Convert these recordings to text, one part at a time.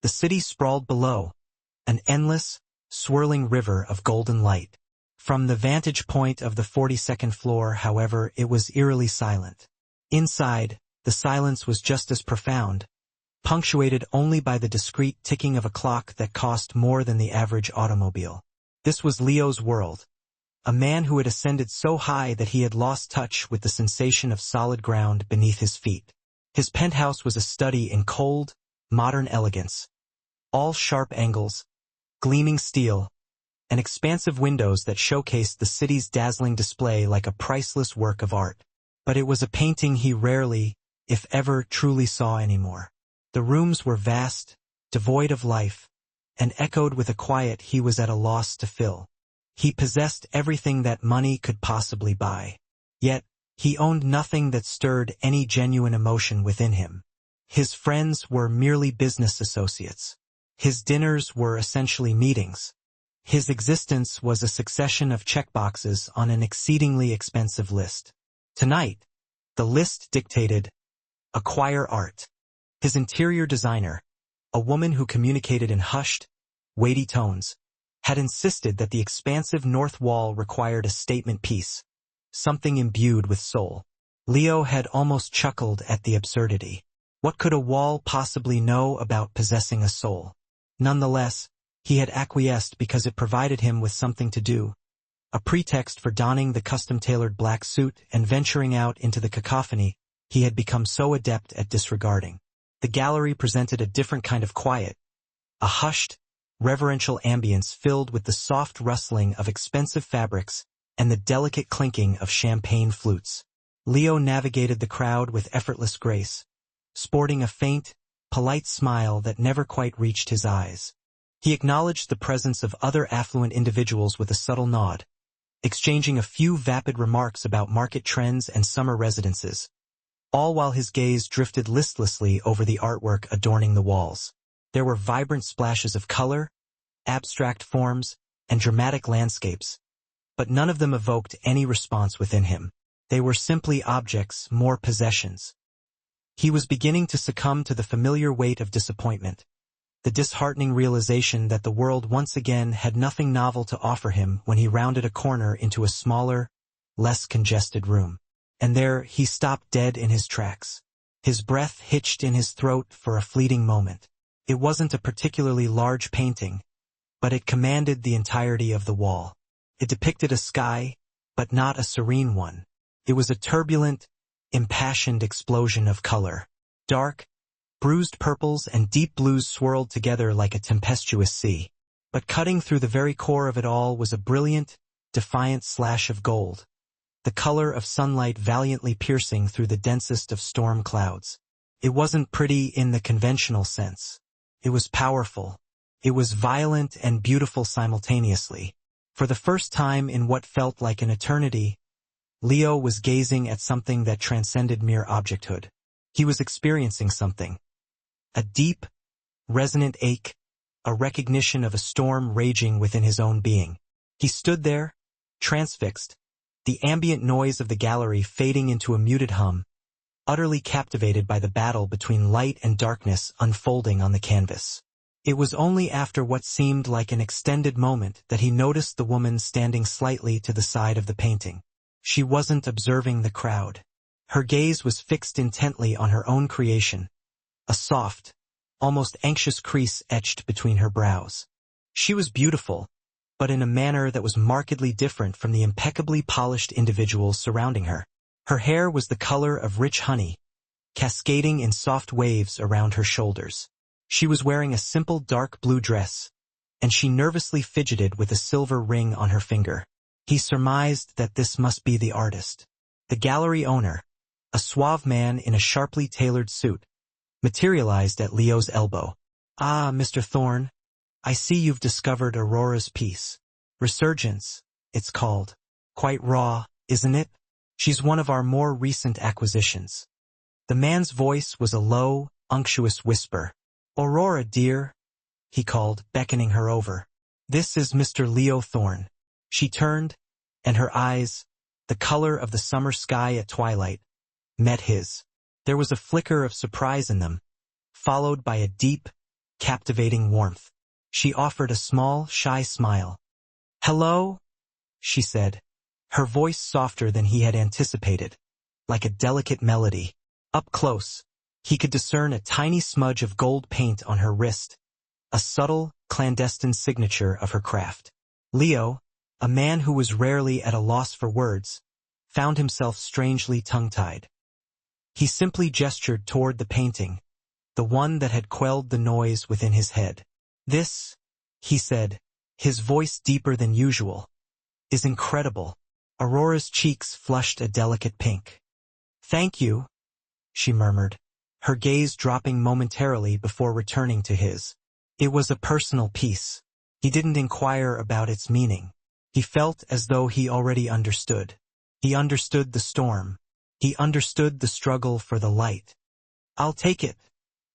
The city sprawled below, an endless, swirling river of golden light. From the vantage point of the 42nd floor, however, it was eerily silent. Inside, the silence was just as profound, punctuated only by the discreet ticking of a clock that cost more than the average automobile. This was Leo's world, a man who had ascended so high that he had lost touch with the sensation of solid ground beneath his feet. His penthouse was a study in cold, modern elegance, all sharp angles, gleaming steel, and expansive windows that showcased the city's dazzling display like a priceless work of art. But it was a painting he rarely, if ever, truly saw anymore. The rooms were vast, devoid of life, and echoed with a quiet he was at a loss to fill. He possessed everything that money could possibly buy. Yet, he owned nothing that stirred any genuine emotion within him. His friends were merely business associates. His dinners were essentially meetings. His existence was a succession of checkboxes on an exceedingly expensive list. Tonight, the list dictated, acquire art. His interior designer, a woman who communicated in hushed, weighty tones, had insisted that the expansive north wall required a statement piece, something imbued with soul. Leo had almost chuckled at the absurdity. What could a wall possibly know about possessing a soul? Nonetheless, he had acquiesced because it provided him with something to do, a pretext for donning the custom-tailored black suit and venturing out into the cacophony he had become so adept at disregarding. The gallery presented a different kind of quiet, a hushed, reverential ambience filled with the soft rustling of expensive fabrics and the delicate clinking of champagne flutes. Leo navigated the crowd with effortless grace, sporting a faint, polite smile that never quite reached his eyes. He acknowledged the presence of other affluent individuals with a subtle nod, exchanging a few vapid remarks about market trends and summer residences, all while his gaze drifted listlessly over the artwork adorning the walls. There were vibrant splashes of color, abstract forms, and dramatic landscapes, but none of them evoked any response within him. They were simply objects, more possessions. He was beginning to succumb to the familiar weight of disappointment, the disheartening realization that the world once again had nothing novel to offer him when he rounded a corner into a smaller, less congested room. And there he stopped dead in his tracks, his breath hitched in his throat for a fleeting moment. It wasn't a particularly large painting, but it commanded the entirety of the wall. It depicted a sky, but not a serene one. It was a turbulent, impassioned explosion of color. Dark, bruised purples and deep blues swirled together like a tempestuous sea. But cutting through the very core of it all was a brilliant, defiant slash of gold, the color of sunlight valiantly piercing through the densest of storm clouds. It wasn't pretty in the conventional sense. It was powerful. It was violent and beautiful simultaneously. For the first time in what felt like an eternity, Leo was gazing at something that transcended mere objecthood. He was experiencing something. A deep, resonant ache, a recognition of a storm raging within his own being. He stood there, transfixed, the ambient noise of the gallery fading into a muted hum, utterly captivated by the battle between light and darkness unfolding on the canvas. It was only after what seemed like an extended moment that he noticed the woman standing slightly to the side of the painting. She wasn't observing the crowd. Her gaze was fixed intently on her own creation, a soft, almost anxious crease etched between her brows. She was beautiful, but in a manner that was markedly different from the impeccably polished individuals surrounding her. Her hair was the color of rich honey, cascading in soft waves around her shoulders. She was wearing a simple dark blue dress, and she nervously fidgeted with a silver ring on her finger. He surmised that this must be the artist. The gallery owner, a suave man in a sharply tailored suit, materialized at Leo's elbow. "Ah, Mr. Thorne, I see you've discovered Aurora's piece. Resurgence, it's called. Quite raw, isn't it? She's one of our more recent acquisitions." The man's voice was a low, unctuous whisper. "Aurora, dear," he called, beckoning her over. "This is Mr. Leo Thorne." She turned, and her eyes, the color of the summer sky at twilight, met his. There was a flicker of surprise in them, followed by a deep, captivating warmth. She offered a small, shy smile. "Hello?" she said, her voice softer than he had anticipated, like a delicate melody. Up close, he could discern a tiny smudge of gold paint on her wrist, a subtle, clandestine signature of her craft. Leo, a man who was rarely at a loss for words, found himself strangely tongue-tied. He simply gestured toward the painting, the one that had quelled the noise within his head. "This," he said, his voice deeper than usual, "is incredible." Aurora's cheeks flushed a delicate pink. "Thank you," she murmured, her gaze dropping momentarily before returning to his. It was a personal piece. He didn't inquire about its meaning. He felt as though he already understood. He understood the storm. He understood the struggle for the light. "I'll take it,"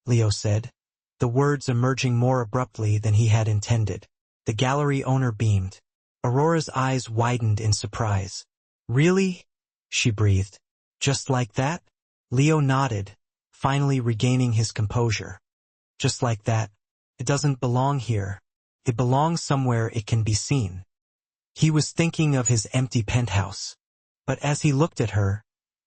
Leo said, the words emerging more abruptly than he had intended. The gallery owner beamed. Aurora's eyes widened in surprise. "Really?" she breathed. "Just like that?" Leo nodded, finally regaining his composure. "Just like that. It doesn't belong here. It belongs somewhere it can be seen." He was thinking of his empty penthouse. But as he looked at her,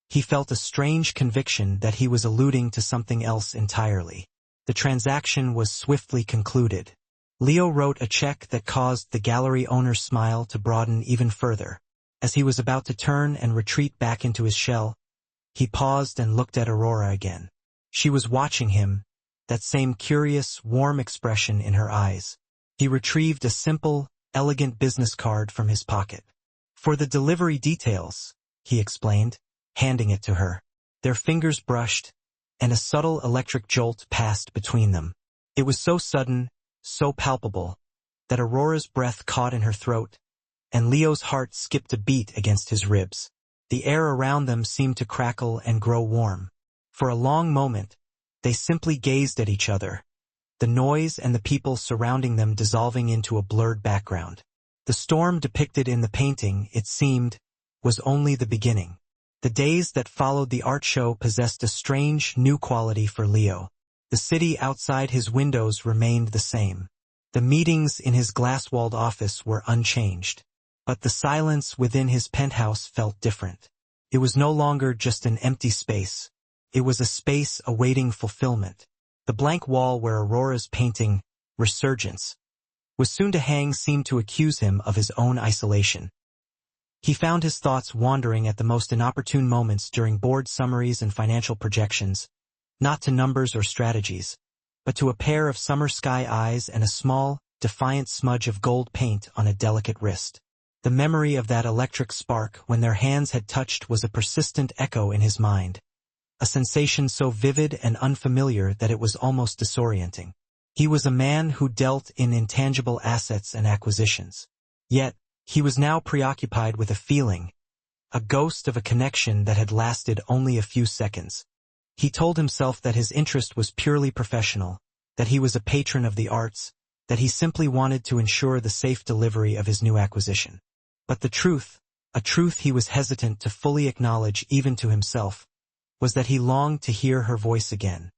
he felt a strange conviction that he was alluding to something else entirely. The transaction was swiftly concluded. Leo wrote a check that caused the gallery owner's smile to broaden even further. As he was about to turn and retreat back into his shell, he paused and looked at Aurora again. She was watching him, that same curious, warm expression in her eyes. He retrieved a simple, elegant business card from his pocket. "For the delivery details," he explained, handing it to her. Their fingers brushed, and a subtle electric jolt passed between them. It was so sudden, so palpable, that Aurora's breath caught in her throat, and Leo's heart skipped a beat against his ribs. The air around them seemed to crackle and grow warm. For a long moment, they simply gazed at each other, the noise and the people surrounding them dissolving into a blurred background. The storm depicted in the painting, it seemed, was only the beginning. The days that followed the art show possessed a strange, new quality for Leo. The city outside his windows remained the same. The meetings in his glass-walled office were unchanged. But the silence within his penthouse felt different. It was no longer just an empty space. It was a space awaiting fulfillment. The blank wall where Aurora's painting, Resurgence, was soon to hang seemed to accuse him of his own isolation. He found his thoughts wandering at the most inopportune moments during board summaries and financial projections, not to numbers or strategies, but to a pair of summer sky eyes and a small, defiant smudge of gold paint on a delicate wrist. The memory of that electric spark when their hands had touched was a persistent echo in his mind, a sensation so vivid and unfamiliar that it was almost disorienting. He was a man who dealt in intangible assets and acquisitions. Yet, he was now preoccupied with a feeling, a ghost of a connection that had lasted only a few seconds. He told himself that his interest was purely professional, that he was a patron of the arts, that he simply wanted to ensure the safe delivery of his new acquisition. But the truth, a truth he was hesitant to fully acknowledge even to himself, was that he longed to hear her voice again.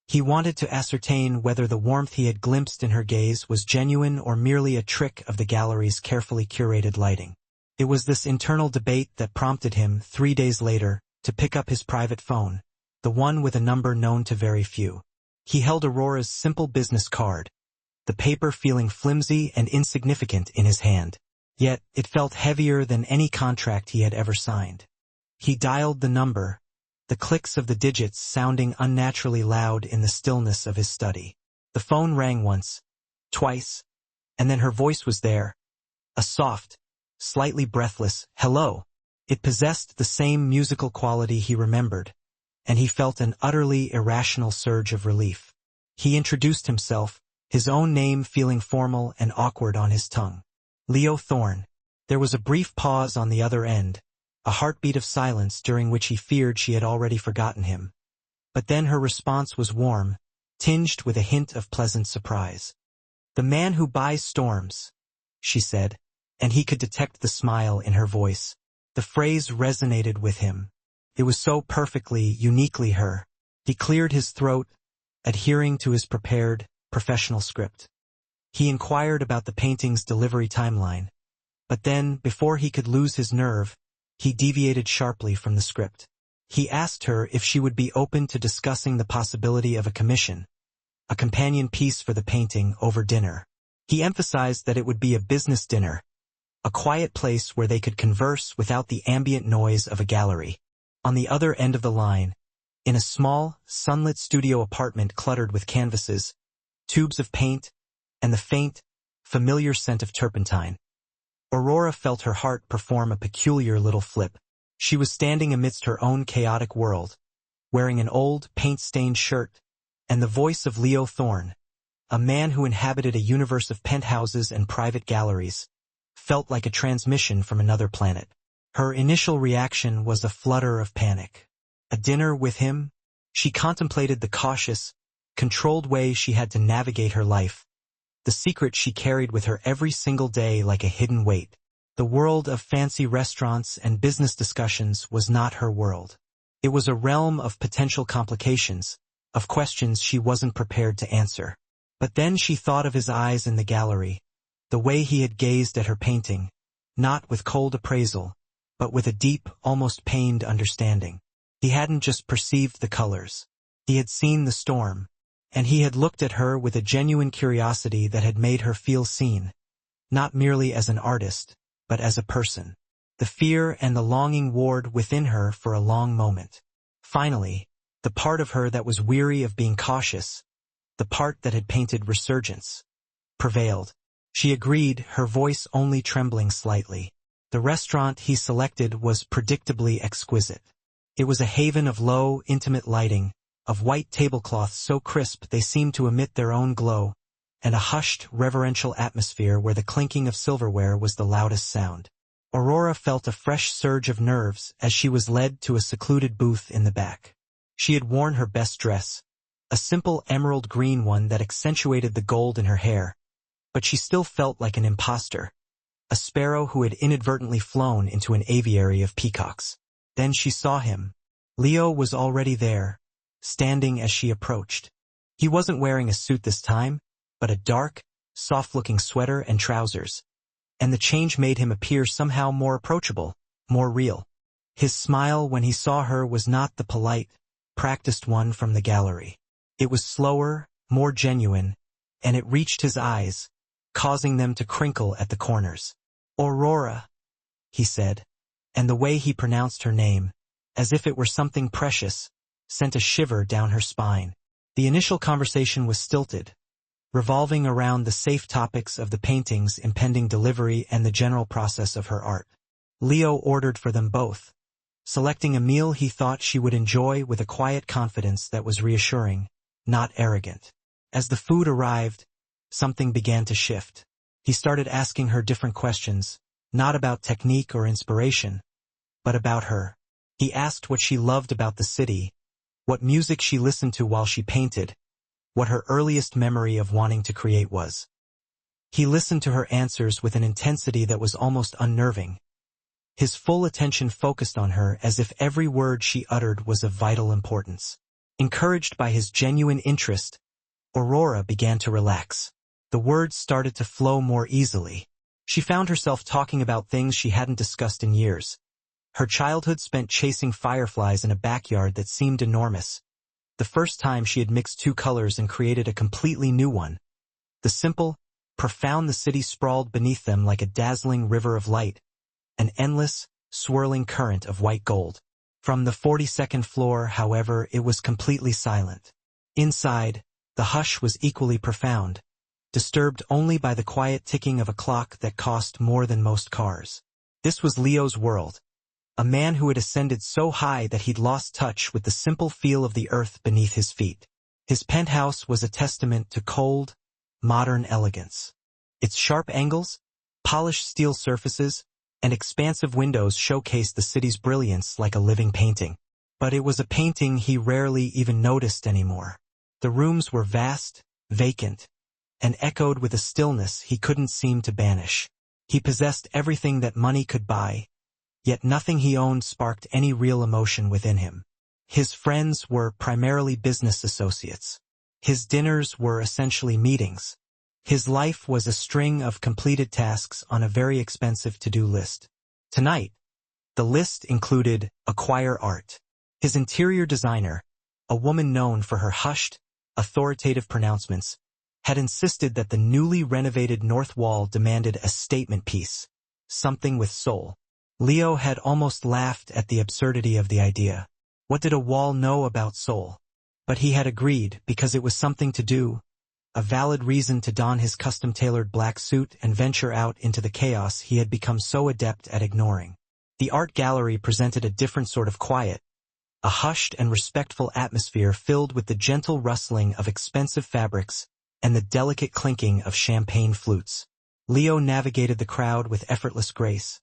He wanted to ascertain whether the warmth he had glimpsed in her gaze was genuine or merely a trick of the gallery's carefully curated lighting. It was this internal debate that prompted him, 3 days later, to pick up his private phone, the one with a number known to very few. He held Aurora's simple business card, the paper feeling flimsy and insignificant in his hand. Yet, it felt heavier than any contract he had ever signed. He dialed the number, the clicks of the digits sounding unnaturally loud in the stillness of his study. The phone rang once, twice, and then her voice was there, a soft, slightly breathless, hello. It possessed the same musical quality he remembered, and he felt an utterly irrational surge of relief. He introduced himself, his own name feeling formal and awkward on his tongue. Leo Thorne. There was a brief pause on the other end, a heartbeat of silence during which he feared she had already forgotten him. But then her response was warm, tinged with a hint of pleasant surprise. "The man who buys storms," she said, and he could detect the smile in her voice. The phrase resonated with him. It was so perfectly, uniquely her. He cleared his throat, adhering to his prepared, professional script. He inquired about the painting's delivery timeline, but then, before he could lose his nerve, he deviated sharply from the script. He asked her if she would be open to discussing the possibility of a commission, a companion piece for the painting, over dinner. He emphasized that it would be a business dinner, a quiet place where they could converse without the ambient noise of a gallery. On the other end of the line, in a small, sunlit studio apartment cluttered with canvases, tubes of paint, and the faint, familiar scent of turpentine, Aurora felt her heart perform a peculiar little flip. She was standing amidst her own chaotic world, wearing an old, paint-stained shirt, and the voice of Leo Thorne, a man who inhabited a universe of penthouses and private galleries, felt like a transmission from another planet. Her initial reaction was a flutter of panic. A dinner with him? She contemplated the cautious, controlled way she had to navigate her life, the secret she carried with her every single day like a hidden weight. The world of fancy restaurants and business discussions was not her world. It was a realm of potential complications, of questions she wasn't prepared to answer. But then she thought of his eyes in the gallery, the way he had gazed at her painting, not with cold appraisal, but with a deep, almost pained understanding. He hadn't just perceived the colors. He had seen the storm, and he had looked at her with a genuine curiosity that had made her feel seen, not merely as an artist, but as a person. The fear and the longing warred within her for a long moment. Finally, the part of her that was weary of being cautious, the part that had painted resurgence, prevailed. She agreed, her voice only trembling slightly. The restaurant he selected was predictably exquisite. It was a haven of low, intimate lighting, of white tablecloths so crisp they seemed to emit their own glow, and a hushed, reverential atmosphere where the clinking of silverware was the loudest sound. Aurora felt a fresh surge of nerves as she was led to a secluded booth in the back. She had worn her best dress, a simple emerald green one that accentuated the gold in her hair, but she still felt like an imposter, a sparrow who had inadvertently flown into an aviary of peacocks. Then she saw him. Leo was already there, standing as she approached. He wasn't wearing a suit this time, but a dark, soft-looking sweater and trousers, and the change made him appear somehow more approachable, more real. His smile when he saw her was not the polite, practiced one from the gallery. It was slower, more genuine, and it reached his eyes, causing them to crinkle at the corners. "Aurora," he said, and the way he pronounced her name, as if it were something precious, sent a shiver down her spine. The initial conversation was stilted, revolving around the safe topics of the painting's impending delivery and the general process of her art. Leo ordered for them both, selecting a meal he thought she would enjoy with a quiet confidence that was reassuring, not arrogant. As the food arrived, something began to shift. He started asking her different questions, not about technique or inspiration, but about her. He asked what she loved about the city, what music she listened to while she painted, what her earliest memory of wanting to create was. He listened to her answers with an intensity that was almost unnerving. His full attention focused on her as if every word she uttered was of vital importance. Encouraged by his genuine interest, Aurora began to relax. The words started to flow more easily. She found herself talking about things she hadn't discussed in years. Her childhood spent chasing fireflies in a backyard that seemed enormous. The first time she had mixed two colors and created a completely new one. The simple, profound the city sprawled beneath them like a dazzling river of light, an endless, swirling current of white gold. From the 42nd floor, however, it was completely silent. Inside, the hush was equally profound, disturbed only by the quiet ticking of a clock that cost more than most cars. This was Leo's world, a man who had ascended so high that he'd lost touch with the simple feel of the earth beneath his feet. His penthouse was a testament to cold, modern elegance. Its sharp angles, polished steel surfaces, and expansive windows showcased the city's brilliance like a living painting. But it was a painting he rarely even noticed anymore. The rooms were vast, vacant, and echoed with a stillness he couldn't seem to banish. He possessed everything that money could buy, yet nothing he owned sparked any real emotion within him. His friends were primarily business associates. His dinners were essentially meetings. His life was a string of completed tasks on a very expensive to-do list. Tonight, the list included acquire art. His interior designer, a woman known for her hushed, authoritative pronouncements, had insisted that the newly renovated north wall demanded a statement piece, something with soul. Leo had almost laughed at the absurdity of the idea. What did a wall know about soul? But he had agreed because it was something to do, a valid reason to don his custom-tailored black suit and venture out into the chaos he had become so adept at ignoring. The art gallery presented a different sort of quiet, a hushed and respectful atmosphere filled with the gentle rustling of expensive fabrics and the delicate clinking of champagne flutes. Leo navigated the crowd with effortless grace,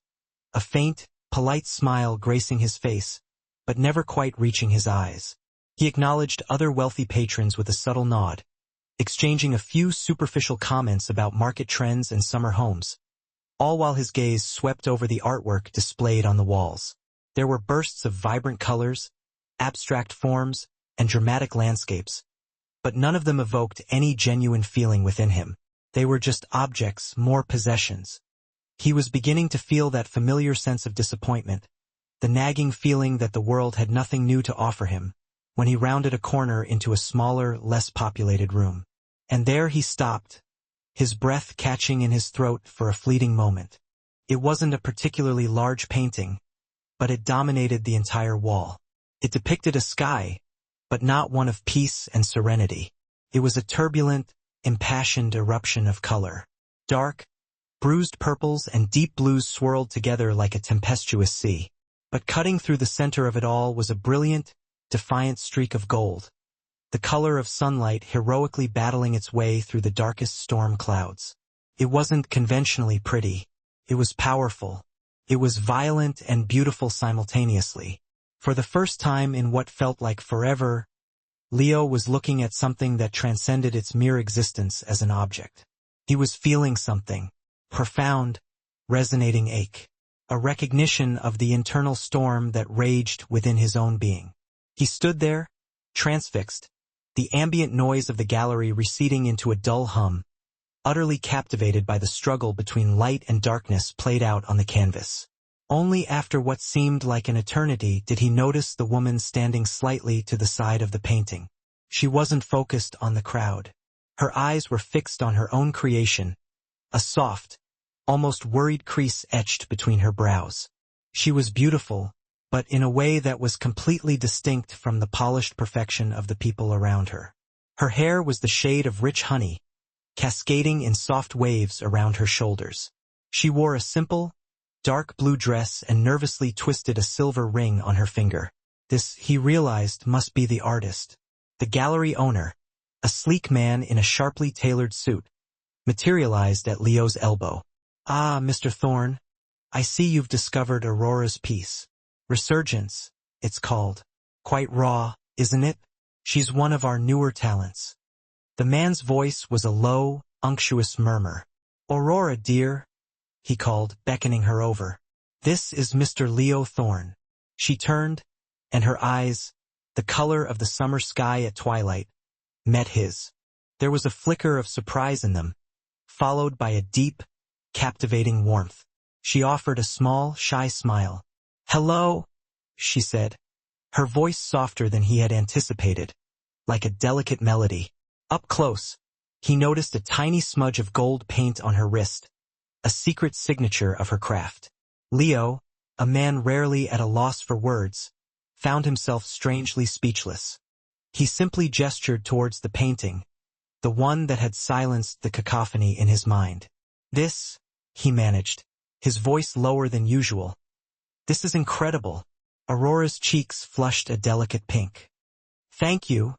a faint, polite smile gracing his face, but never quite reaching his eyes. He acknowledged other wealthy patrons with a subtle nod, exchanging a few superficial comments about market trends and summer homes, all while his gaze swept over the artwork displayed on the walls. There were bursts of vibrant colors, abstract forms, and dramatic landscapes, but none of them evoked any genuine feeling within him. They were just objects, more possessions. He was beginning to feel that familiar sense of disappointment, the nagging feeling that the world had nothing new to offer him, when he rounded a corner into a smaller, less populated room. And there he stopped, his breath catching in his throat for a fleeting moment. It wasn't a particularly large painting, but it dominated the entire wall. It depicted a sky, but not one of peace and serenity. It was a turbulent, impassioned eruption of color. Dark, bruised purples and deep blues swirled together like a tempestuous sea. But cutting through the center of it all was a brilliant, defiant streak of gold, the color of sunlight heroically battling its way through the darkest storm clouds. It wasn't conventionally pretty. It was powerful. It was violent and beautiful simultaneously. For the first time in what felt like forever, Leo was looking at something that transcended its mere existence as an object. He was feeling something, profound, resonating ache, a recognition of the internal storm that raged within his own being. He stood there, transfixed, the ambient noise of the gallery receding into a dull hum, utterly captivated by the struggle between light and darkness played out on the canvas. Only after what seemed like an eternity did he notice the woman standing slightly to the side of the painting. She wasn't focused on the crowd. Her eyes were fixed on her own creation, a soft, almost worried crease etched between her brows. She was beautiful, but in a way that was completely distinct from the polished perfection of the people around her. Her hair was the shade of rich honey, cascading in soft waves around her shoulders. She wore a simple, dark blue dress and nervously twisted a silver ring on her finger. This, he realized, must be the artist. The gallery owner, a sleek man in a sharply tailored suit, materialized at Leo's elbow. "Ah, Mr. Thorne, I see you've discovered Aurora's piece. Resurgence, it's called. Quite raw, isn't it? She's one of our newer talents." The man's voice was a low, unctuous murmur. "Aurora, dear," he called, beckoning her over. "This is Mr. Leo Thorne." She turned, and her eyes, the color of the summer sky at twilight, met his. There was a flicker of surprise in them, followed by a deep, captivating warmth. She offered a small, shy smile. "Hello," she said, her voice softer than he had anticipated, like a delicate melody. Up close, he noticed a tiny smudge of gold paint on her wrist, a secret signature of her craft. Leo, a man rarely at a loss for words, found himself strangely speechless. He simply gestured towards the painting, the one that had silenced the cacophony in his mind. "This," he managed, his voice lower than usual. "This is incredible." Aurora's cheeks flushed a delicate pink. "Thank you,"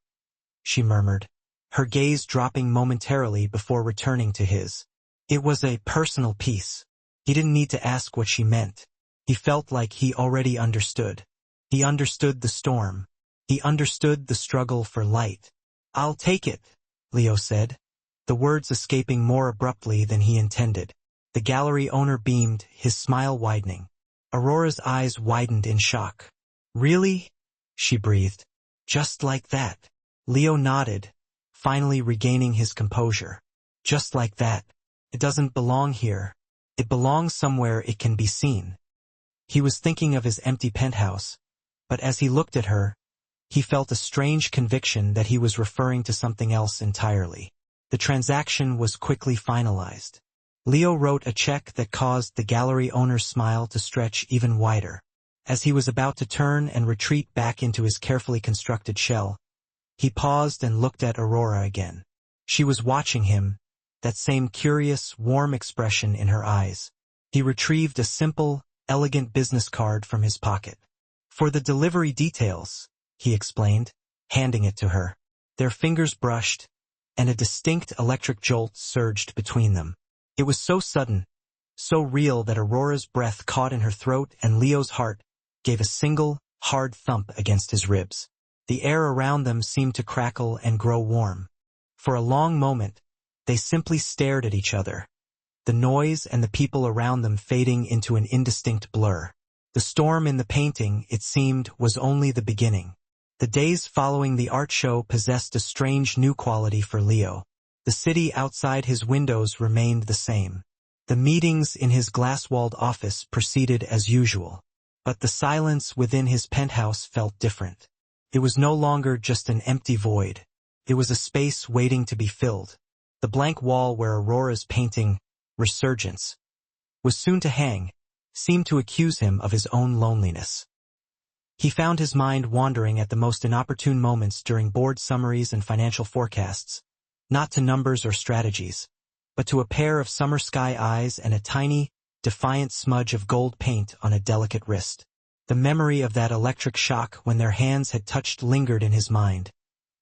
she murmured, her gaze dropping momentarily before returning to his. It was a personal piece. He didn't need to ask what she meant. He felt like he already understood. He understood the storm. He understood the struggle for light. "I'll take it," Leo said, the words escaping more abruptly than he intended. The gallery owner beamed, his smile widening. Aurora's eyes widened in shock. "Really?" she breathed. "Just like that?" Leo nodded, finally regaining his composure. Just like that. It doesn't belong here. It belongs somewhere it can be seen. He was thinking of his empty penthouse, but as he looked at her, he felt a strange conviction that he was referring to something else entirely. The transaction was quickly finalized. Leo wrote a check that caused the gallery owner's smile to stretch even wider. As he was about to turn and retreat back into his carefully constructed shell, he paused and looked at Aurora again. She was watching him, that same curious, warm expression in her eyes. He retrieved a simple, elegant business card from his pocket. "For the delivery details," he explained, handing it to her. Their fingers brushed, and a distinct electric jolt surged between them. It was so sudden, so real that Aurora's breath caught in her throat and Leo's heart gave a single, hard thump against his ribs. The air around them seemed to crackle and grow warm. For a long moment, they simply stared at each other, the noise and the people around them fading into an indistinct blur. The storm in the painting, it seemed, was only the beginning. The days following the art show possessed a strange new quality for Leo. The city outside his windows remained the same. The meetings in his glass-walled office proceeded as usual. But the silence within his penthouse felt different. It was no longer just an empty void. It was a space waiting to be filled. The blank wall where Aurora's painting, Resurgence, was soon to hang, seemed to accuse him of his own loneliness. He found his mind wandering at the most inopportune moments during board summaries and financial forecasts, not to numbers or strategies, but to a pair of summer sky eyes and a tiny, defiant smudge of gold paint on a delicate wrist. The memory of that electric shock when their hands had touched lingered in his mind,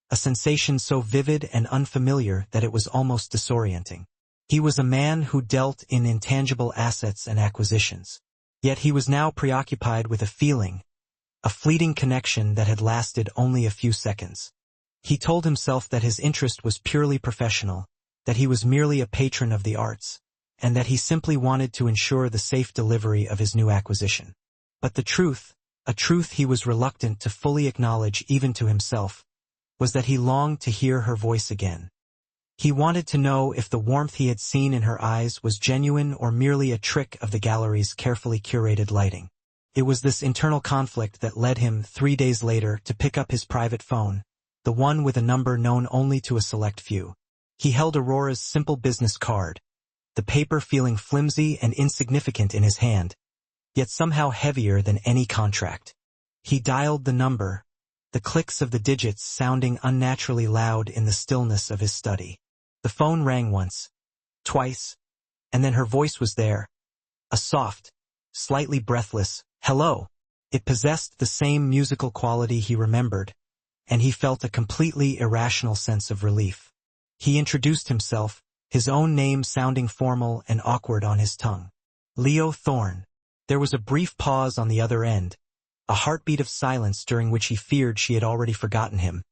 a sensation so vivid and unfamiliar that it was almost disorienting. He was a man who dealt in intangible assets and acquisitions. Yet he was now preoccupied with a feeling, a fleeting connection that had lasted only a few seconds. He told himself that his interest was purely professional, that he was merely a patron of the arts, and that he simply wanted to ensure the safe delivery of his new acquisition. But the truth, a truth he was reluctant to fully acknowledge even to himself, was that he longed to hear her voice again. He wanted to know if the warmth he had seen in her eyes was genuine or merely a trick of the gallery's carefully curated lighting. It was this internal conflict that led him 3 days later to pick up his private phone, the one with a number known only to a select few. He held Aurora's simple business card, the paper feeling flimsy and insignificant in his hand, yet somehow heavier than any contract. He dialed the number, the clicks of the digits sounding unnaturally loud in the stillness of his study. The phone rang once, twice, and then her voice was there, a soft, slightly breathless, "Hello." It possessed the same musical quality he remembered, and he felt a completely irrational sense of relief. He introduced himself, his own name sounding formal and awkward on his tongue. Leo Thorne. There was a brief pause on the other end, a heartbeat of silence during which he feared she had already forgotten him.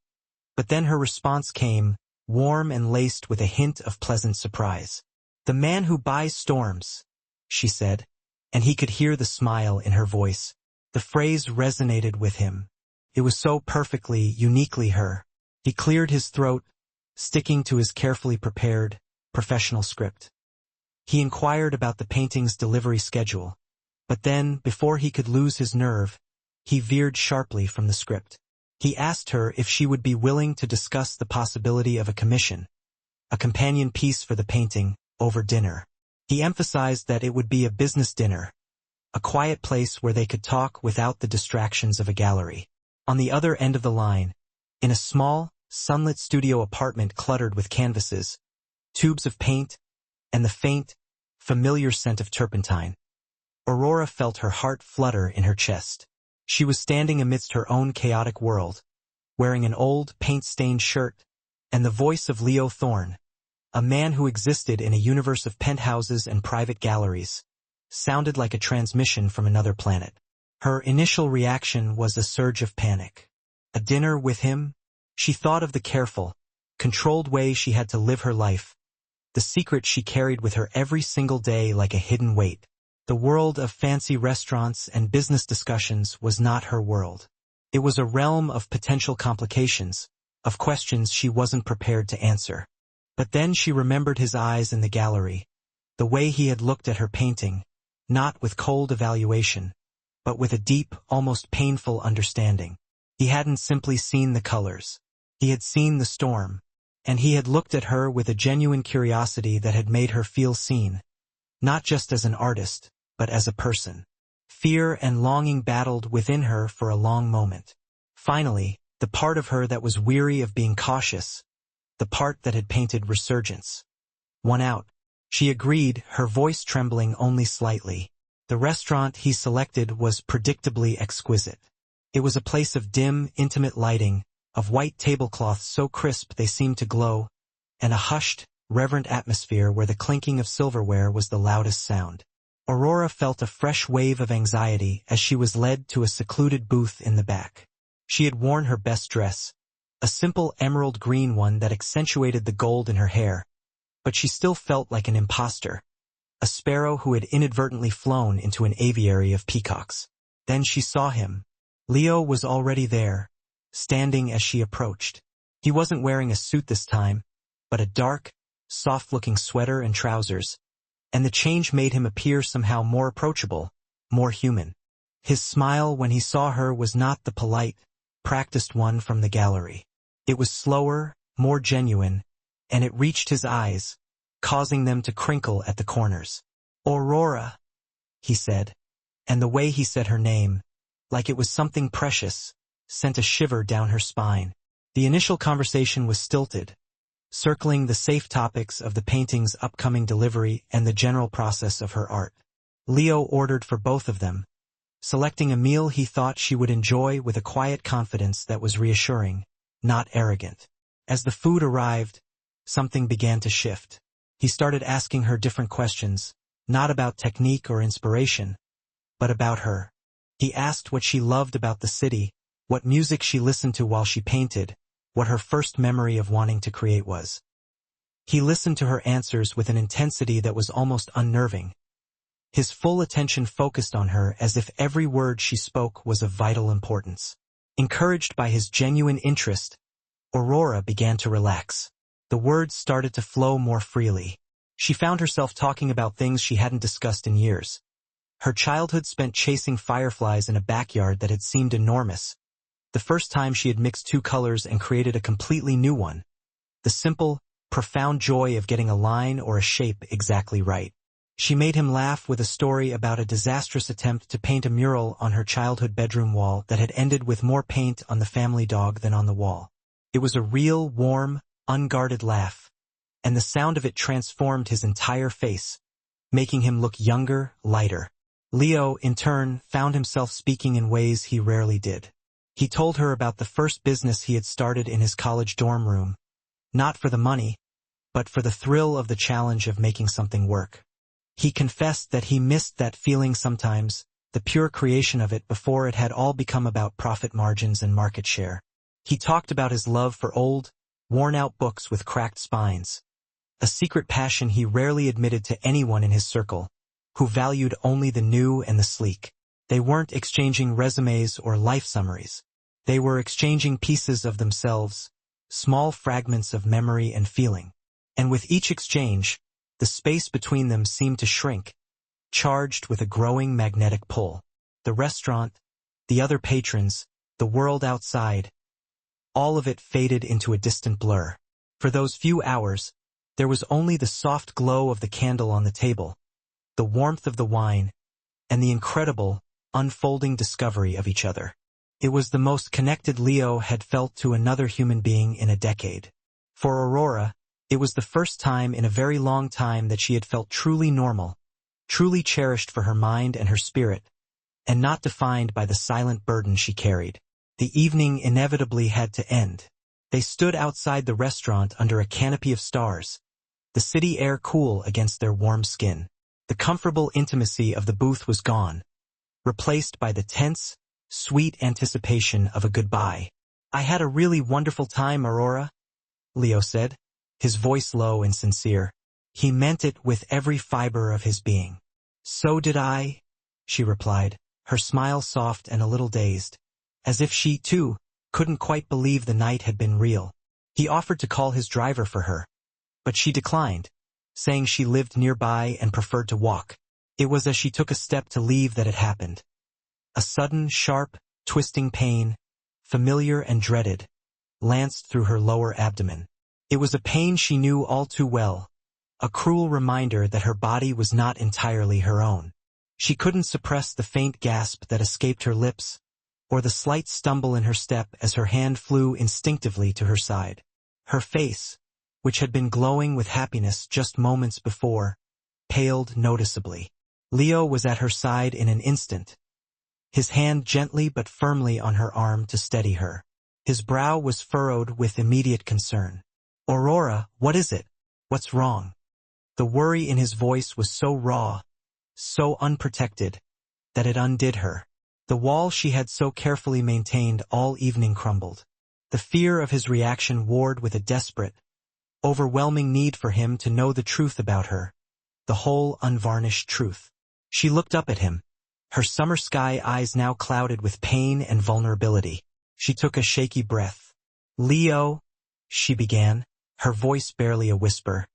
But then her response came, warm and laced with a hint of pleasant surprise. "The man who buys storms," she said, and he could hear the smile in her voice. The phrase resonated with him. It was so perfectly, uniquely her. He cleared his throat, sticking to his carefully prepared, professional script. He inquired about the painting's delivery schedule, but then, before he could lose his nerve, he veered sharply from the script. He asked her if she would be willing to discuss the possibility of a commission, a companion piece for the painting, over dinner. He emphasized that it would be a business dinner, a quiet place where they could talk without the distractions of a gallery. On the other end of the line, in a small, sunlit studio apartment cluttered with canvases, tubes of paint, and the faint, familiar scent of turpentine, Aurora felt her heart flutter in her chest. She was standing amidst her own chaotic world, wearing an old, paint-stained shirt, and the voice of Leo Thorne, a man who existed in a universe of penthouses and private galleries, sounded like a transmission from another planet. Her initial reaction was a surge of panic. A dinner with him? She thought of the careful, controlled way she had to live her life, the secret she carried with her every single day like a hidden weight. The world of fancy restaurants and business discussions was not her world. It was a realm of potential complications, of questions she wasn't prepared to answer. But then she remembered his eyes in the gallery, the way he had looked at her painting, not with cold evaluation, but with a deep, almost painful understanding. He hadn't simply seen the colors. He had seen the storm, and he had looked at her with a genuine curiosity that had made her feel seen, not just as an artist, but as a person. Fear and longing battled within her for a long moment. Finally, the part of her that was weary of being cautious, the part that had painted resurgence, won out. She agreed, her voice trembling only slightly. The restaurant he selected was predictably exquisite. It was a place of dim, intimate lighting, of white tablecloths so crisp they seemed to glow, and a hushed, reverent atmosphere where the clinking of silverware was the loudest sound. Aurora felt a fresh wave of anxiety as she was led to a secluded booth in the back. She had worn her best dress, a simple emerald green one that accentuated the gold in her hair, but she still felt like an imposter, a sparrow who had inadvertently flown into an aviary of peacocks. Then she saw him. Leo was already there, standing as she approached. He wasn't wearing a suit this time, but a dark, soft-looking sweater and trousers, and the change made him appear somehow more approachable, more human. His smile when he saw her was not the polite, practiced one from the gallery. It was slower, more genuine, and it reached his eyes, causing them to crinkle at the corners. "Aurora," he said, and the way he said her name, like it was something precious, sent a shiver down her spine. The initial conversation was stilted, circling the safe topics of the painting's upcoming delivery and the general process of her art. Leo ordered for both of them, selecting a meal he thought she would enjoy with a quiet confidence that was reassuring, not arrogant. As the food arrived, something began to shift. He started asking her different questions, not about technique or inspiration, but about her. He asked what she loved about the city, what music she listened to while she painted, what her first memory of wanting to create was. He listened to her answers with an intensity that was almost unnerving. His full attention focused on her as if every word she spoke was of vital importance. Encouraged by his genuine interest, Aurora began to relax. The words started to flow more freely. She found herself talking about things she hadn't discussed in years. Her childhood spent chasing fireflies in a backyard that had seemed enormous. The first time she had mixed two colors and created a completely new one. The simple, profound joy of getting a line or a shape exactly right. She made him laugh with a story about a disastrous attempt to paint a mural on her childhood bedroom wall that had ended with more paint on the family dog than on the wall. It was a real, warm, unguarded laugh, and the sound of it transformed his entire face, making him look younger, lighter. Leo, in turn, found himself speaking in ways he rarely did. He told her about the first business he had started in his college dorm room, not for the money, but for the thrill of the challenge of making something work. He confessed that he missed that feeling sometimes, the pure creation of it before it had all become about profit margins and market share. He talked about his love for old, worn-out books with cracked spines, a secret passion he rarely admitted to anyone in his circle, who valued only the new and the sleek. They weren't exchanging resumes or life summaries. They were exchanging pieces of themselves, small fragments of memory and feeling. And with each exchange, the space between them seemed to shrink, charged with a growing magnetic pull. The restaurant, the other patrons, the world outside, all of it faded into a distant blur. For those few hours, there was only the soft glow of the candle on the table, the warmth of the wine, and the incredible, unfolding discovery of each other. It was the most connected Leo had felt to another human being in a decade. For Aurora, it was the first time in a very long time that she had felt truly normal, truly cherished for her mind and her spirit, and not defined by the silent burden she carried. The evening inevitably had to end. They stood outside the restaurant under a canopy of stars, the city air cool against their warm skin. The comfortable intimacy of the booth was gone, replaced by the tense, sweet anticipation of a goodbye. "I had a really wonderful time, Aurora," Leo said, his voice low and sincere. He meant it with every fiber of his being. "So did I," she replied, her smile soft and a little dazed, as if she, too, couldn't quite believe the night had been real. He offered to call his driver for her, but she declined, saying she lived nearby and preferred to walk. It was as she took a step to leave that it happened. A sudden, sharp, twisting pain, familiar and dreaded, lanced through her lower abdomen. It was a pain she knew all too well, a cruel reminder that her body was not entirely her own. She couldn't suppress the faint gasp that escaped her lips, or the slight stumble in her step as her hand flew instinctively to her side. Her face, which had been glowing with happiness just moments before, paled noticeably. Leo was at her side in an instant, his hand gently but firmly on her arm to steady her. His brow was furrowed with immediate concern. "Aurora, what is it? What's wrong?" The worry in his voice was so raw, so unprotected, that it undid her. The wall she had so carefully maintained all evening crumbled. The fear of his reaction warred with a desperate, overwhelming need for him to know the truth about her, the whole unvarnished truth. She looked up at him, her summer sky eyes now clouded with pain and vulnerability. She took a shaky breath. "Leo," she began, her voice barely a whisper.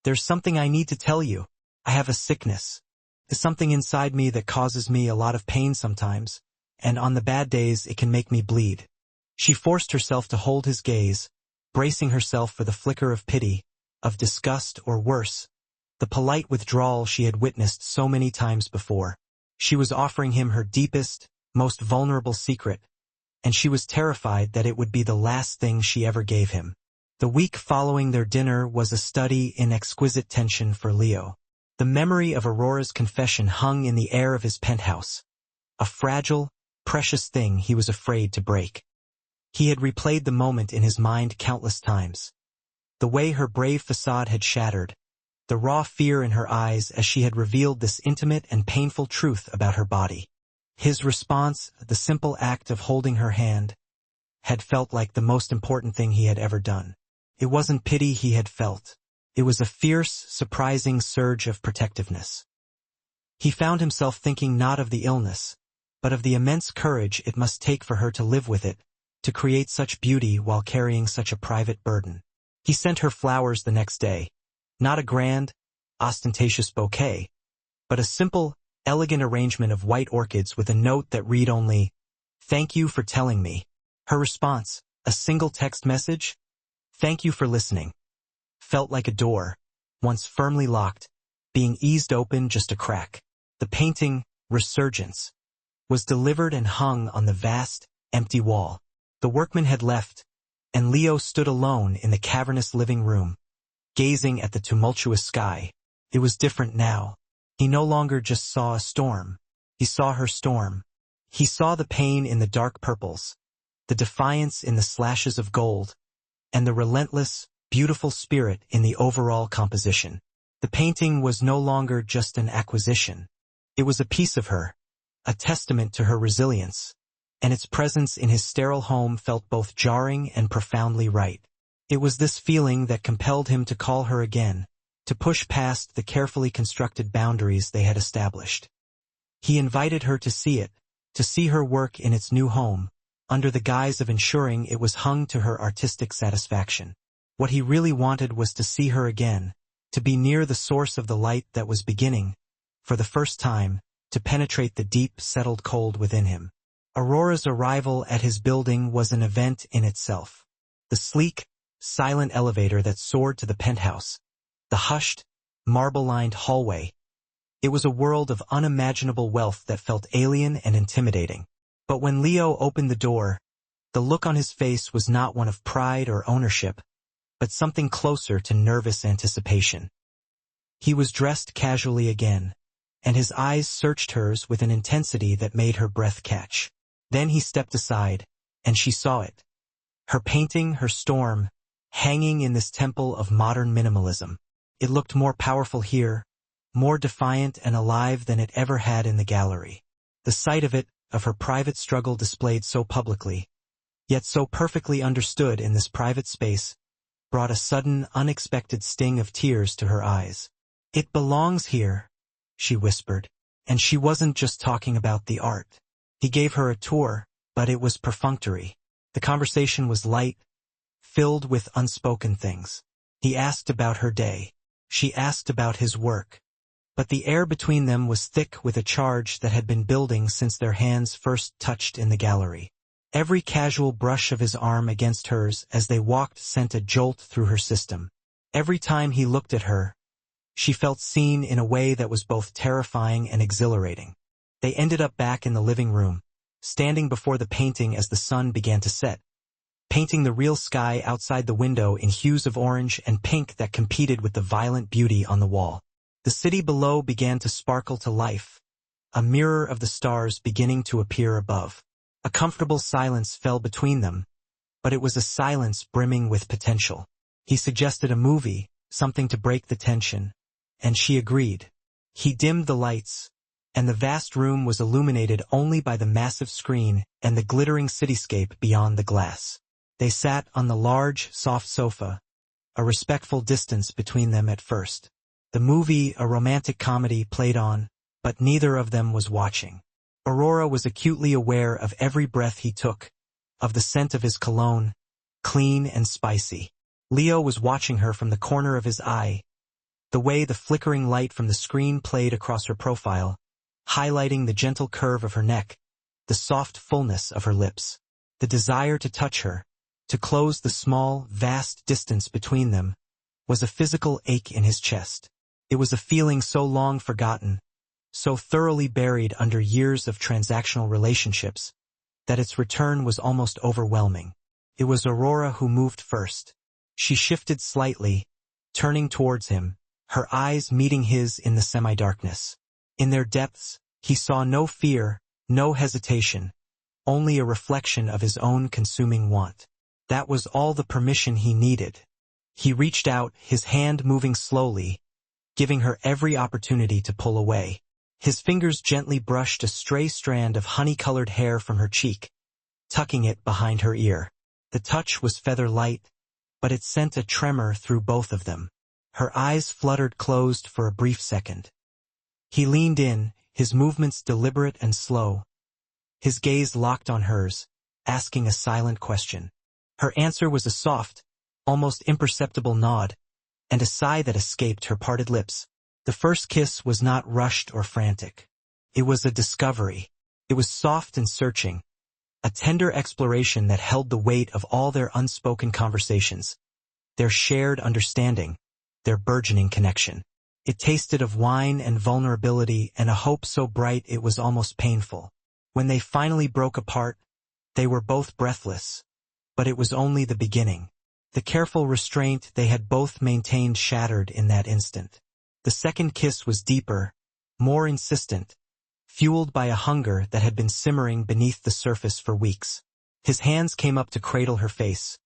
"There's something I need to tell you. I have a sickness. There's something inside me that causes me a lot of pain sometimes, and on the bad days it can make me bleed." She forced herself to hold his gaze, bracing herself for the flicker of pity, of disgust or worse, the polite withdrawal she had witnessed so many times before. She was offering him her deepest, most vulnerable secret, and she was terrified that it would be the last thing she ever gave him. The week following their dinner was a study in exquisite tension for Leo. The memory of Aurora's confession hung in the air of his penthouse, a fragile, precious thing he was afraid to break. He had replayed the moment in his mind countless times. The way her brave facade had shattered, the raw fear in her eyes as she had revealed this intimate and painful truth about her body. His response, the simple act of holding her hand, had felt like the most important thing he had ever done. It wasn't pity he had felt. It was a fierce, surprising surge of protectiveness. He found himself thinking not of the illness, but of the immense courage it must take for her to live with it, to create such beauty while carrying such a private burden. He sent her flowers the next day. Not a grand, ostentatious bouquet, but a simple, elegant arrangement of white orchids with a note that read only, "Thank you for telling me." Her response, a single text message, "Thank you for listening," felt like a door, once firmly locked, being eased open just a crack. The painting, Resurgence, was delivered and hung on the vast, empty wall. The workman had left, and Leo stood alone in the cavernous living room, gazing at the tumultuous sky. It was different now. He no longer just saw a storm. He saw her storm. He saw the pain in the dark purples, the defiance in the slashes of gold, and the relentless, beautiful spirit in the overall composition. The painting was no longer just an acquisition. It was a piece of her, a testament to her resilience, and its presence in his sterile home felt both jarring and profoundly right. It was this feeling that compelled him to call her again, to push past the carefully constructed boundaries they had established. He invited her to see it, to see her work in its new home, under the guise of ensuring it was hung to her artistic satisfaction. What he really wanted was to see her again, to be near the source of the light that was beginning, for the first time, to penetrate the deep, settled cold within him. Aurora's arrival at his building was an event in itself. The sleek, silent elevator that soared to the penthouse, the hushed, marble-lined hallway. It was a world of unimaginable wealth that felt alien and intimidating. But when Leo opened the door, the look on his face was not one of pride or ownership, but something closer to nervous anticipation. He was dressed casually again, and his eyes searched hers with an intensity that made her breath catch. Then he stepped aside, and she saw it. Her painting, her storm, hanging in this temple of modern minimalism. It looked more powerful here, more defiant and alive than it ever had in the gallery. The sight of it, of her private struggle displayed so publicly, yet so perfectly understood in this private space, brought a sudden, unexpected sting of tears to her eyes. "It belongs here," she whispered, and she wasn't just talking about the art. He gave her a tour, but it was perfunctory. The conversation was light, filled with unspoken things. He asked about her day. She asked about his work. But the air between them was thick with a charge that had been building since their hands first touched in the gallery. Every casual brush of his arm against hers as they walked sent a jolt through her system. Every time he looked at her, she felt seen in a way that was both terrifying and exhilarating. They ended up back in the living room, standing before the painting as the sun began to set, painting the real sky outside the window in hues of orange and pink that competed with the violent beauty on the wall. The city below began to sparkle to life, a mirror of the stars beginning to appear above. A comfortable silence fell between them, but it was a silence brimming with potential. He suggested a movie, something to break the tension, and she agreed. He dimmed the lights, and the vast room was illuminated only by the massive screen and the glittering cityscape beyond the glass. They sat on the large, soft sofa, a respectful distance between them at first. The movie, a romantic comedy, played on, but neither of them was watching. Aurora was acutely aware of every breath he took, of the scent of his cologne, clean and spicy. Leo was watching her from the corner of his eye, the way the flickering light from the screen played across her profile, highlighting the gentle curve of her neck, the soft fullness of her lips. The desire to touch her, to close the small, vast distance between them, was a physical ache in his chest. It was a feeling so long forgotten, so thoroughly buried under years of transactional relationships, that its return was almost overwhelming. It was Aurora who moved first. She shifted slightly, turning towards him, her eyes meeting his in the semi-darkness. In their depths, he saw no fear, no hesitation, only a reflection of his own consuming want. That was all the permission he needed. He reached out, his hand moving slowly, giving her every opportunity to pull away. His fingers gently brushed a stray strand of honey-colored hair from her cheek, tucking it behind her ear. The touch was feather-light, but it sent a tremor through both of them. Her eyes fluttered closed for a brief second. He leaned in, his movements deliberate and slow. His gaze locked on hers, asking a silent question. Her answer was a soft, almost imperceptible nod, and a sigh that escaped her parted lips. The first kiss was not rushed or frantic. It was a discovery. It was soft and searching, a tender exploration that held the weight of all their unspoken conversations, their shared understanding, their burgeoning connection. It tasted of wine and vulnerability and a hope so bright it was almost painful. When they finally broke apart, they were both breathless, but it was only the beginning. The careful restraint they had both maintained shattered in that instant. The second kiss was deeper, more insistent, fueled by a hunger that had been simmering beneath the surface for weeks. His hands came up to cradle her face,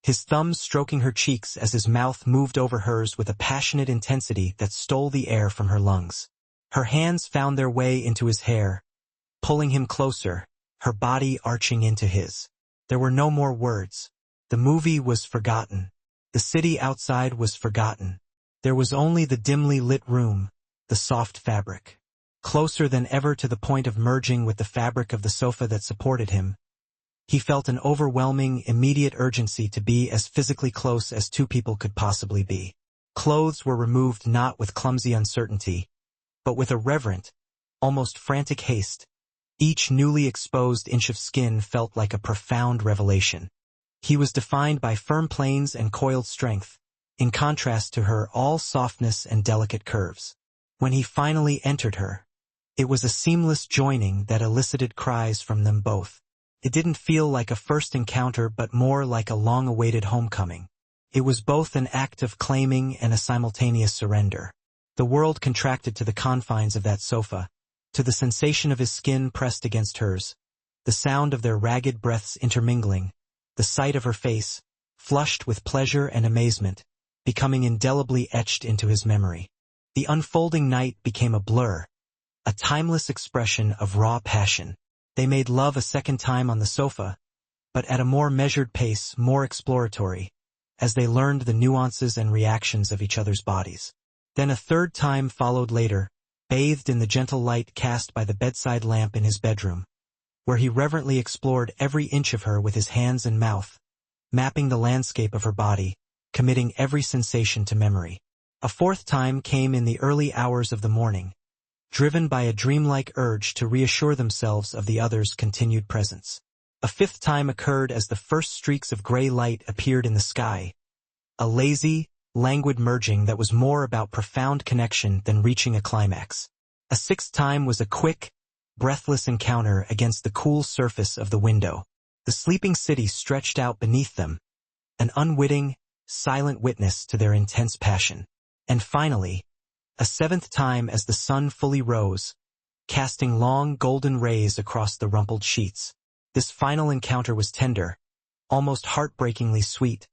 his thumbs stroking her cheeks as his mouth moved over hers with a passionate intensity that stole the air from her lungs. Her hands found their way into his hair, pulling him closer, her body arching into his. There were no more words. The movie was forgotten. The city outside was forgotten. There was only the dimly lit room, the soft fabric. Closer than ever to the point of merging with the fabric of the sofa that supported him, he felt an overwhelming, immediate urgency to be as physically close as two people could possibly be. Clothes were removed not with clumsy uncertainty, but with a reverent, almost frantic haste. Each newly exposed inch of skin felt like a profound revelation. He was defined by firm planes and coiled strength, in contrast to her all softness and delicate curves. When he finally entered her, it was a seamless joining that elicited cries from them both. It didn't feel like a first encounter but more like a long-awaited homecoming. It was both an act of claiming and a simultaneous surrender. The world contracted to the confines of that sofa, to the sensation of his skin pressed against hers, the sound of their ragged breaths intermingling, the sight of her face, flushed with pleasure and amazement, becoming indelibly etched into his memory. The unfolding night became a blur, a timeless expression of raw passion. They made love a second time on the sofa, but at a more measured pace, more exploratory, as they learned the nuances and reactions of each other's bodies. Then a third time followed later, bathed in the gentle light cast by the bedside lamp in his bedroom. where he reverently explored every inch of her with his hands and mouth, mapping the landscape of her body, committing every sensation to memory. A fourth time came in the early hours of the morning, driven by a dreamlike urge to reassure themselves of the other's continued presence. A fifth time occurred as the first streaks of gray light appeared in the sky, a lazy, languid merging that was more about profound connection than reaching a climax. A sixth time was a quick, breathless encounter against the cool surface of the window. The sleeping city stretched out beneath them, an unwitting, silent witness to their intense passion. And finally, a seventh time as the sun fully rose, casting long golden rays across the rumpled sheets. This final encounter was tender, almost heartbreakingly sweet,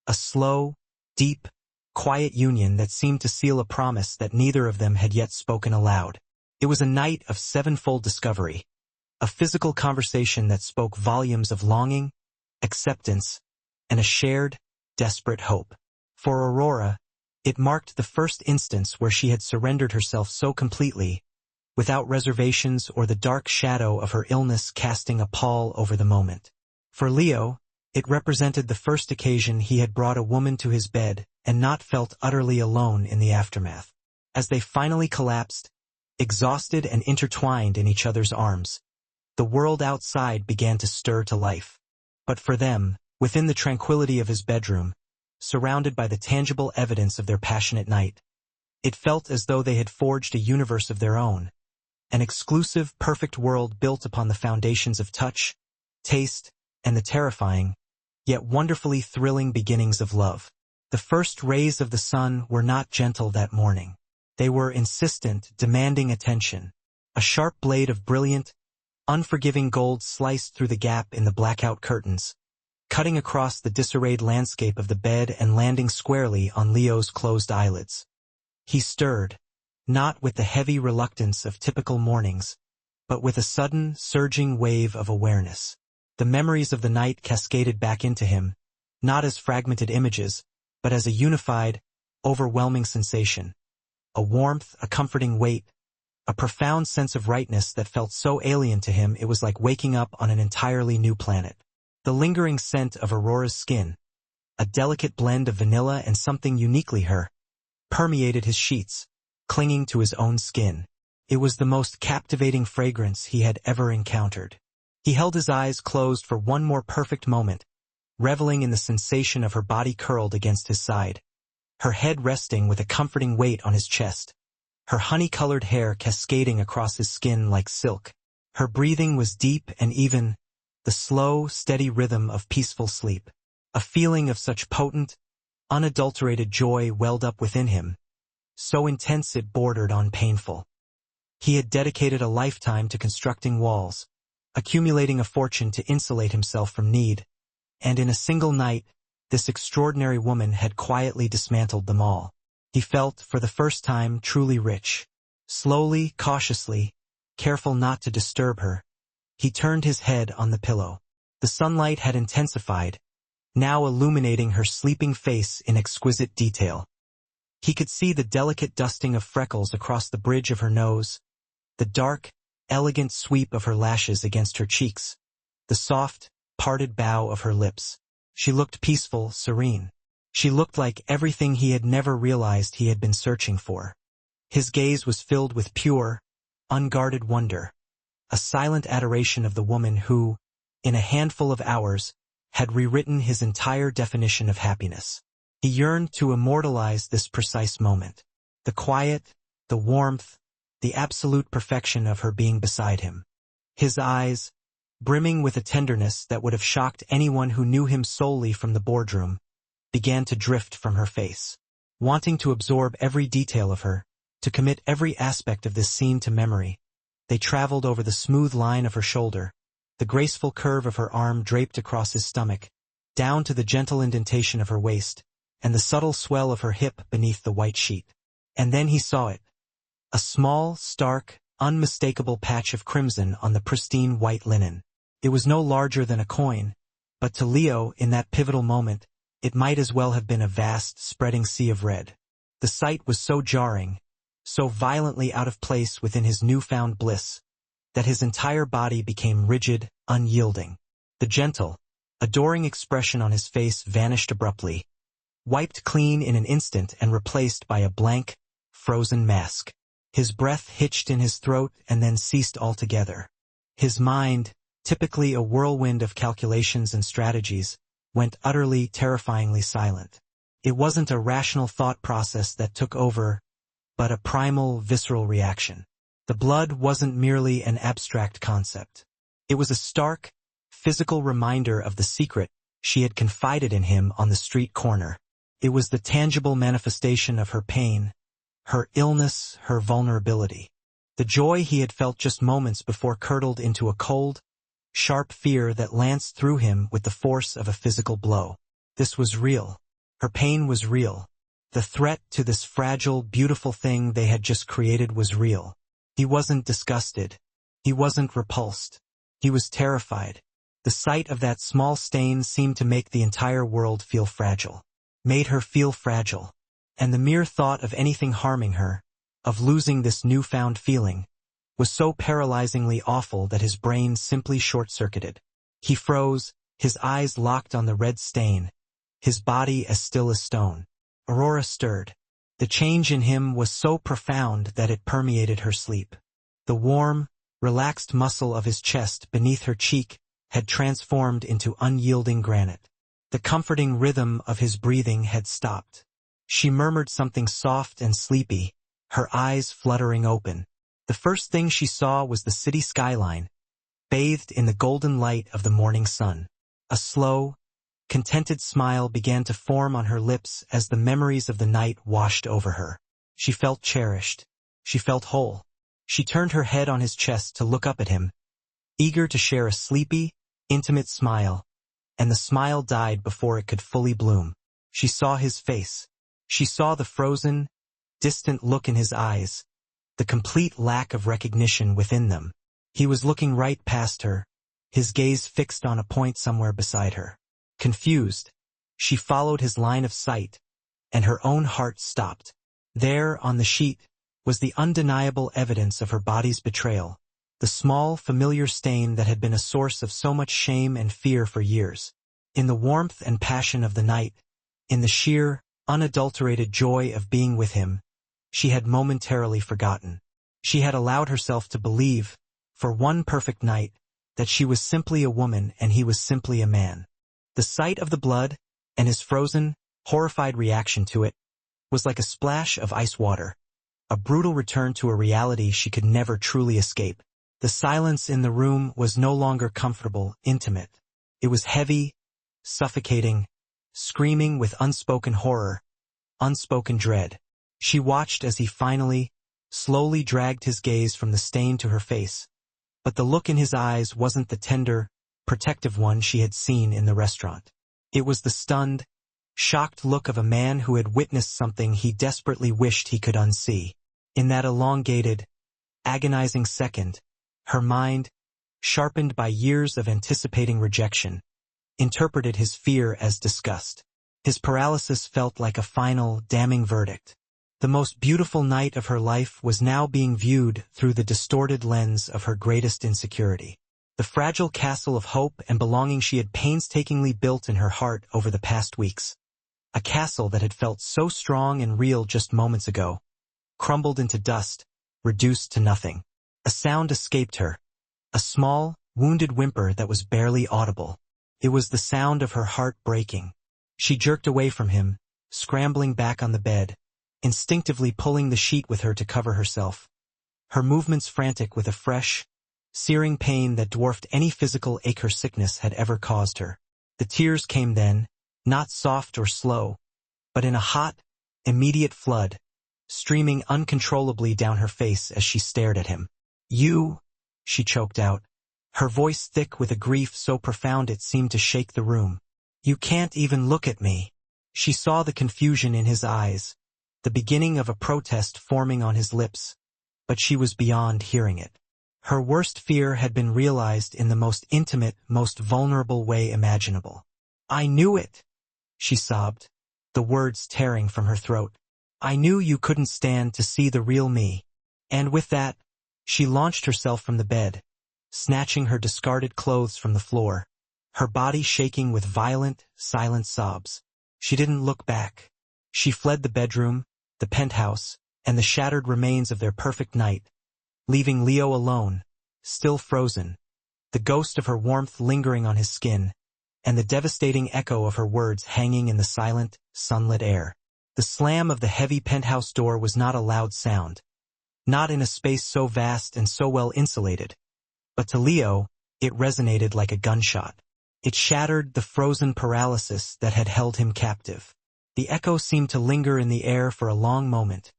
a slow, deep, quiet union that seemed to seal a promise that neither of them had yet spoken aloud. It was a night of sevenfold discovery, a physical conversation that spoke volumes of longing, acceptance, and a shared, desperate hope. For Aurora, it marked the first instance where she had surrendered herself so completely, without reservations or the dark shadow of her illness casting a pall over the moment. For Leo, it represented the first occasion he had brought a woman to his bed and not felt utterly alone in the aftermath. As they finally collapsed, exhausted and intertwined in each other's arms, the world outside began to stir to life. But for them, within the tranquility of his bedroom, surrounded by the tangible evidence of their passionate night, it felt as though they had forged a universe of their own, an exclusive, perfect world built upon the foundations of touch, taste, and the terrifying, yet wonderfully thrilling beginnings of love. The first rays of the sun were not gentle that morning. They were insistent, demanding attention. A sharp blade of brilliant, unforgiving gold sliced through the gap in the blackout curtains, cutting across the disarrayed landscape of the bed and landing squarely on Leo's closed eyelids. He stirred, not with the heavy reluctance of typical mornings, but with a sudden, surging wave of awareness. The memories of the night cascaded back into him, not as fragmented images, but as a unified, overwhelming sensation. A warmth, a comforting weight, a profound sense of rightness that felt so alien to him it was like waking up on an entirely new planet. The lingering scent of Aurora's skin, a delicate blend of vanilla and something uniquely her, permeated his sheets, clinging to his own skin. It was the most captivating fragrance he had ever encountered. He held his eyes closed for one more perfect moment, reveling in the sensation of her body curled against his side, her head resting with a comforting weight on his chest, her honey-colored hair cascading across his skin like silk. Her breathing was deep and even, the slow, steady rhythm of peaceful sleep. A feeling of such potent, unadulterated joy welled up within him, so intense it bordered on painful. He had dedicated a lifetime to constructing walls, accumulating a fortune to insulate himself from need, and in a single night, this extraordinary woman had quietly dismantled them all. He felt, for the first time, truly rich. Slowly, cautiously, careful not to disturb her, he turned his head on the pillow. The sunlight had intensified, now illuminating her sleeping face in exquisite detail. He could see the delicate dusting of freckles across the bridge of her nose, the dark, elegant sweep of her lashes against her cheeks, the soft, parted bow of her lips. She looked peaceful, serene. She looked like everything he had never realized he had been searching for. His gaze was filled with pure, unguarded wonder, a silent adoration of the woman who, in a handful of hours, had rewritten his entire definition of happiness. He yearned to immortalize this precise moment, the quiet, the warmth, the absolute perfection of her being beside him. His eyes, brimming with a tenderness that would have shocked anyone who knew him solely from the boardroom, began to drift from her face. Wanting to absorb every detail of her, to commit every aspect of this scene to memory, they traveled over the smooth line of her shoulder, the graceful curve of her arm draped across his stomach, down to the gentle indentation of her waist, and the subtle swell of her hip beneath the white sheet. And then he saw it. A small, stark, unmistakable patch of crimson on the pristine white linen. It was no larger than a coin, but to Leo, in that pivotal moment, it might as well have been a vast, spreading sea of red. The sight was so jarring, so violently out of place within his newfound bliss, that his entire body became rigid, unyielding. The gentle, adoring expression on his face vanished abruptly, wiped clean in an instant and replaced by a blank, frozen mask. His breath hitched in his throat and then ceased altogether. His mind, typically a whirlwind of calculations and strategies, went utterly, terrifyingly silent. It wasn't a rational thought process that took over, but a primal, visceral reaction. The blood wasn't merely an abstract concept. It was a stark, physical reminder of the secret she had confided in him on the street corner. It was the tangible manifestation of her pain, her illness, her vulnerability. The joy he had felt just moments before curdled into a cold, sharp fear that lanced through him with the force of a physical blow. This was real. Her pain was real. The threat to this fragile, beautiful thing they had just created was real. He wasn't disgusted. He wasn't repulsed. He was terrified. The sight of that small stain seemed to make the entire world feel fragile. Made her feel fragile. And the mere thought of anything harming her, of losing this newfound feeling, was so paralyzingly awful that his brain simply short-circuited. He froze, his eyes locked on the red stain, his body as still as stone. Aurora stirred. The change in him was so profound that it permeated her sleep. The warm, relaxed muscle of his chest beneath her cheek had transformed into unyielding granite. The comforting rhythm of his breathing had stopped. She murmured something soft and sleepy, her eyes fluttering open. The first thing she saw was the city skyline, bathed in the golden light of the morning sun. A slow, contented smile began to form on her lips as the memories of the night washed over her. She felt cherished. She felt whole. She turned her head on his chest to look up at him, eager to share a sleepy, intimate smile, and the smile died before it could fully bloom. She saw his face. She saw the frozen, distant look in his eyes, the complete lack of recognition within them. He was looking right past her, his gaze fixed on a point somewhere beside her. Confused, she followed his line of sight, and her own heart stopped. There, on the sheet, was the undeniable evidence of her body's betrayal, the small, familiar stain that had been a source of so much shame and fear for years. In the warmth and passion of the night, in the sheer, unadulterated joy of being with him, she had momentarily forgotten. She had allowed herself to believe, for one perfect night, that she was simply a woman and he was simply a man. The sight of the blood, and his frozen, horrified reaction to it, was like a splash of ice water, a brutal return to a reality she could never truly escape. The silence in the room was no longer comfortable, intimate. It was heavy, suffocating, screaming with unspoken horror, unspoken dread. She watched as he finally, slowly dragged his gaze from the stain to her face, but the look in his eyes wasn't the tender, protective one she had seen in the restaurant. It was the stunned, shocked look of a man who had witnessed something he desperately wished he could unsee. In that elongated, agonizing second, her mind, sharpened by years of anticipating rejection, interpreted his fear as disgust. His paralysis felt like a final, damning verdict. The most beautiful night of her life was now being viewed through the distorted lens of her greatest insecurity. The fragile castle of hope and belonging she had painstakingly built in her heart over the past weeks. A castle that had felt so strong and real just moments ago, crumbled into dust, reduced to nothing. A sound escaped her, a small, wounded whimper that was barely audible. It was the sound of her heart breaking. She jerked away from him, scrambling back on the bed, instinctively pulling the sheet with her to cover herself, her movements frantic with a fresh, searing pain that dwarfed any physical ache her sickness had ever caused her. The tears came then, not soft or slow, but in a hot, immediate flood, streaming uncontrollably down her face as she stared at him. "You," she choked out, her voice thick with a grief so profound it seemed to shake the room. "You can't even look at me." She saw the confusion in his eyes, the beginning of a protest forming on his lips, but she was beyond hearing it. Her worst fear had been realized in the most intimate, most vulnerable way imaginable. "I knew it," she sobbed, the words tearing from her throat. "I knew you couldn't stand to see the real me." And with that, She launched herself from the bed, snatching her discarded clothes from the floor, her body shaking with violent, silent sobs. She didn't look back. She fled the bedroom, the penthouse, and the shattered remains of their perfect night, leaving Leo alone, still frozen, the ghost of her warmth lingering on his skin, and the devastating echo of her words hanging in the silent, sunlit air. The slam of the heavy penthouse door was not a loud sound, not in a space so vast and so well insulated, but to Leo, it resonated like a gunshot. It shattered the frozen paralysis that had held him captive. The echo seemed to linger in the air for a long moment,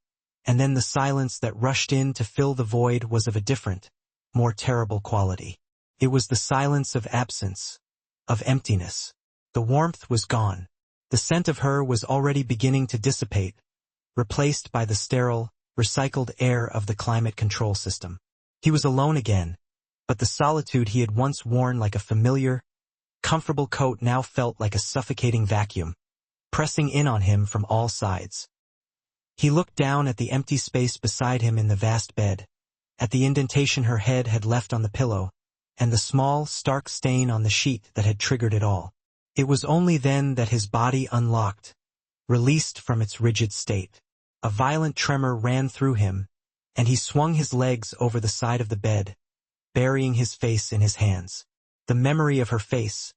and then the silence that rushed in to fill the void was of a different, more terrible quality. It was the silence of absence, of emptiness. The warmth was gone. The scent of her was already beginning to dissipate, replaced by the sterile, recycled air of the climate control system. He was alone again, but the solitude he had once worn like a familiar, comfortable coat now felt like a suffocating vacuum, pressing in on him from all sides. He looked down at the empty space beside him in the vast bed, at the indentation her head had left on the pillow, and the small, stark stain on the sheet that had triggered it all. It was only then that his body unlocked, released from its rigid state. A violent tremor ran through him, and he swung his legs over the side of the bed, burying his face in his hands. The memory of her face,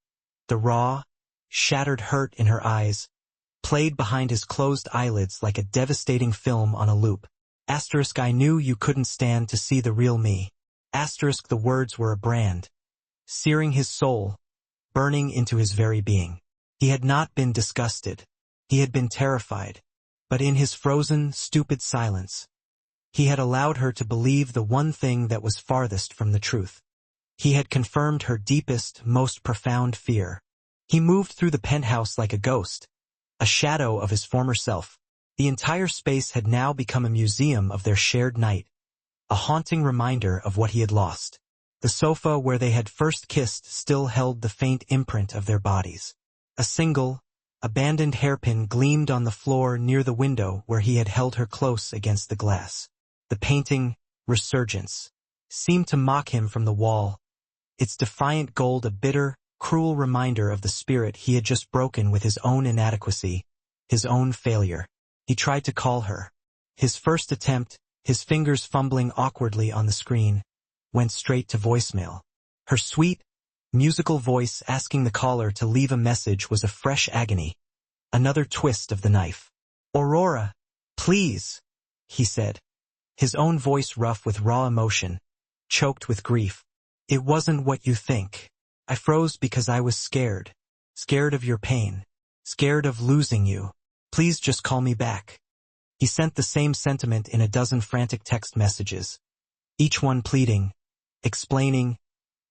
the raw, shattered hurt in her eyes, played behind his closed eyelids like a devastating film on a loop. I knew you couldn't stand to see the real me. The words were a brand, searing his soul, burning into his very being. He had not been disgusted. He had been terrified. But in his frozen, stupid silence, he had allowed her to believe the one thing that was farthest from the truth. He had confirmed her deepest, most profound fear. He moved through the penthouse like a ghost, a shadow of his former self. The entire space had now become a museum of their shared night, a haunting reminder of what he had lost. The sofa where they had first kissed still held the faint imprint of their bodies. A single, abandoned hairpin gleamed on the floor near the window where he had held her close against the glass. The painting, Resurgence, seemed to mock him from the wall, its defiant gold a bitter, cruel reminder of the spirit he had just broken with his own inadequacy, his own failure. He tried to call her. His first attempt, his fingers fumbling awkwardly on the screen, went straight to voicemail. Her sweet, musical voice asking the caller to leave a message was a fresh agony, another twist of the knife. "Aurora, please," he said, his own voice rough with raw emotion, choked with grief. "It wasn't what you think. I froze because I was scared. Scared of your pain. Scared of losing you. Please just call me back." He sent the same sentiment in a dozen frantic text messages, each one pleading, explaining,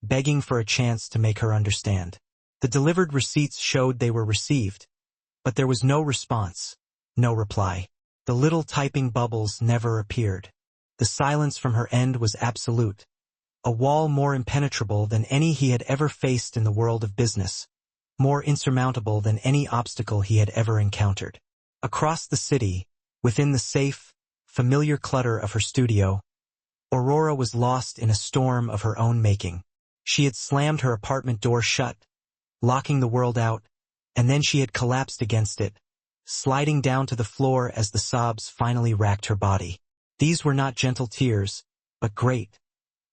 begging for a chance to make her understand. The delivered receipts showed they were received, but there was no response, no reply. The little typing bubbles never appeared. The silence from her end was absolute, a wall more impenetrable than any he had ever faced in the world of business, more insurmountable than any obstacle he had ever encountered. Across the city, within the safe, familiar clutter of her studio, Aurora was lost in a storm of her own making. She had slammed her apartment door shut, locking the world out, and then she had collapsed against it, sliding down to the floor as the sobs finally racked her body. These were not gentle tears, but great,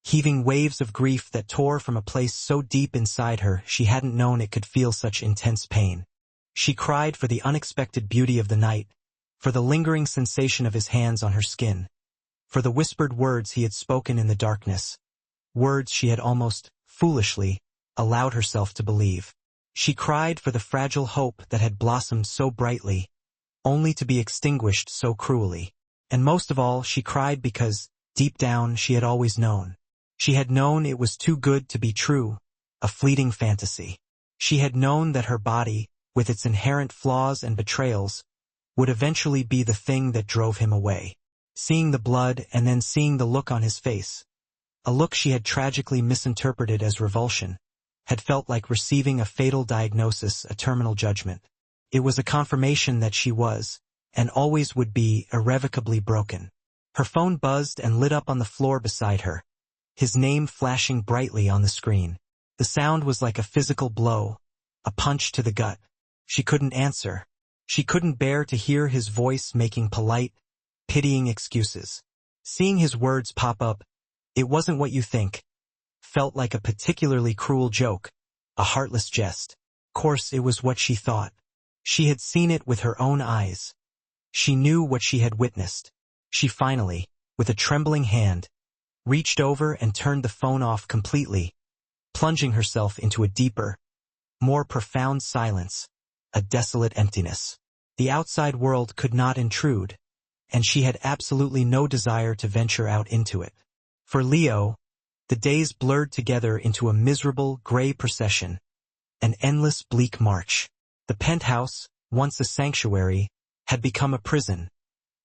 heaving waves of grief that tore from a place so deep inside her she hadn't known it could feel such intense pain. She cried for the unexpected beauty of the night, for the lingering sensation of his hands on her skin, for the whispered words he had spoken in the darkness, words she had almost, foolishly, allowed herself to believe. She cried for the fragile hope that had blossomed so brightly, only to be extinguished so cruelly. And most of all, she cried because, deep down, she had always known. She had known it was too good to be true, a fleeting fantasy. She had known that her body, with its inherent flaws and betrayals, would eventually be the thing that drove him away. Seeing the blood and then seeing the look on his face, a look she had tragically misinterpreted as revulsion, had felt like receiving a fatal diagnosis, a terminal judgment. It was a confirmation that she was, and always would be, irrevocably broken. Her phone buzzed and lit up on the floor beside her, his name flashing brightly on the screen. The sound was like a physical blow, a punch to the gut. She couldn't answer. She couldn't bear to hear his voice making polite, pitying excuses. Seeing his words pop up, "It wasn't what you think," felt like a particularly cruel joke, a heartless jest. Of course, it was what she thought. She had seen it with her own eyes. She knew what she had witnessed. She finally, with a trembling hand, reached over and turned the phone off completely, plunging herself into a deeper, more profound silence, a desolate emptiness. The outside world could not intrude, and she had absolutely no desire to venture out into it. For Leo, the days blurred together into a miserable, gray procession, an endless bleak march. The penthouse, once a sanctuary, had become a prison,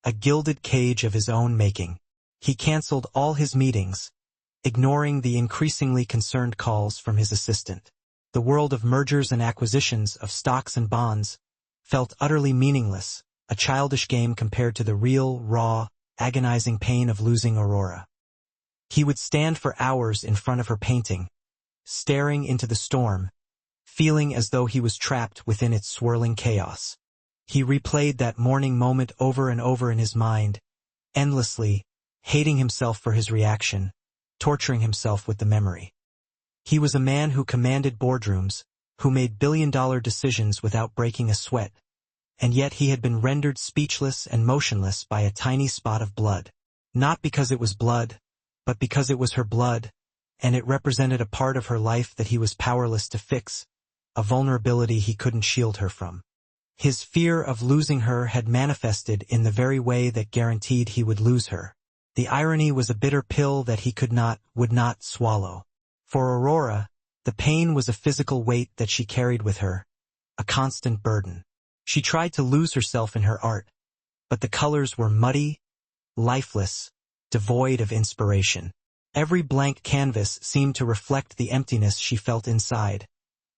a gilded cage of his own making. He canceled all his meetings, ignoring the increasingly concerned calls from his assistant. The world of mergers and acquisitions of stocks and bonds felt utterly meaningless, a childish game compared to the real, raw, agonizing pain of losing Aurora. He would stand for hours in front of her painting, staring into the storm, feeling as though he was trapped within its swirling chaos. He replayed that morning moment over and over in his mind, endlessly, hating himself for his reaction, torturing himself with the memory. He was a man who commanded boardrooms, who made billion-dollar decisions without breaking a sweat, and yet he had been rendered speechless and motionless by a tiny spot of blood. Not because it was blood, but because it was her blood, and it represented a part of her life that he was powerless to fix, a vulnerability he couldn't shield her from. His fear of losing her had manifested in the very way that guaranteed he would lose her. The irony was a bitter pill that he would not swallow. For Aurora, the pain was a physical weight that she carried with her, a constant burden. She tried to lose herself in her art, but the colors were muddy, lifeless, devoid of inspiration. Every blank canvas seemed to reflect the emptiness she felt inside,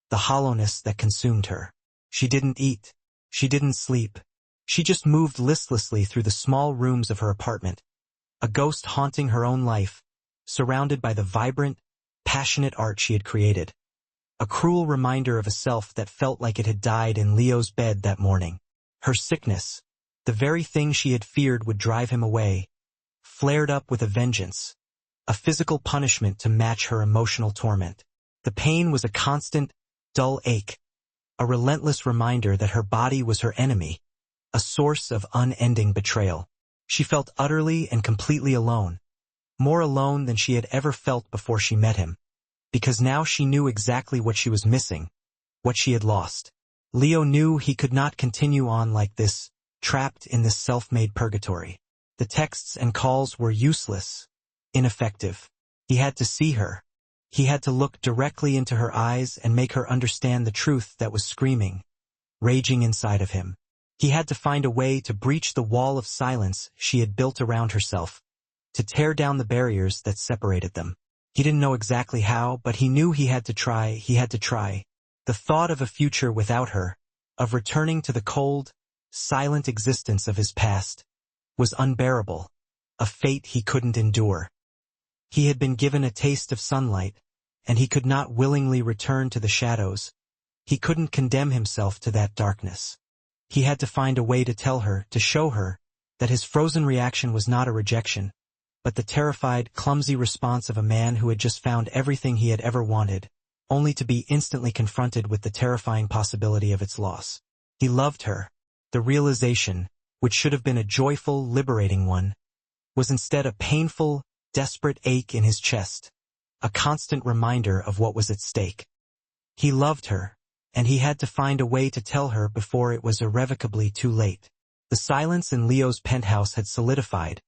the hollowness that consumed her. She didn't eat. She didn't sleep. She just moved listlessly through the small rooms of her apartment, a ghost haunting her own life, surrounded by the vibrant, passionate art she had created. A cruel reminder of a self that felt like it had died in Leo's bed that morning. Her sickness, the very thing she had feared would drive him away, flared up with a vengeance, a physical punishment to match her emotional torment. The pain was a constant, dull ache, a relentless reminder that her body was her enemy, a source of unending betrayal. She felt utterly and completely alone, more alone than she had ever felt before she met him, because now she knew exactly what she was missing, what she had lost. Leo knew he could not continue on like this, trapped in this self-made purgatory. The texts and calls were useless, ineffective. He had to see her. He had to look directly into her eyes and make her understand the truth that was screaming, raging inside of him. He had to find a way to breach the wall of silence she had built around herself, to tear down the barriers that separated them. He didn't know exactly how, but he knew he had to try. The thought of a future without her, of returning to the cold, silent existence of his past, was unbearable, a fate he couldn't endure. He had been given a taste of sunlight, and he could not willingly return to the shadows. He couldn't condemn himself to that darkness. He had to find a way to tell her, to show her, that his frozen reaction was not a rejection, but the terrified, clumsy response of a man who had just found everything he had ever wanted, only to be instantly confronted with the terrifying possibility of its loss. He loved her. The realization, which should have been a joyful, liberating one, was instead a painful, desperate ache in his chest, a constant reminder of what was at stake. He loved her, and he had to find a way to tell her before it was irrevocably too late. The silence in Leo's penthouse had solidified,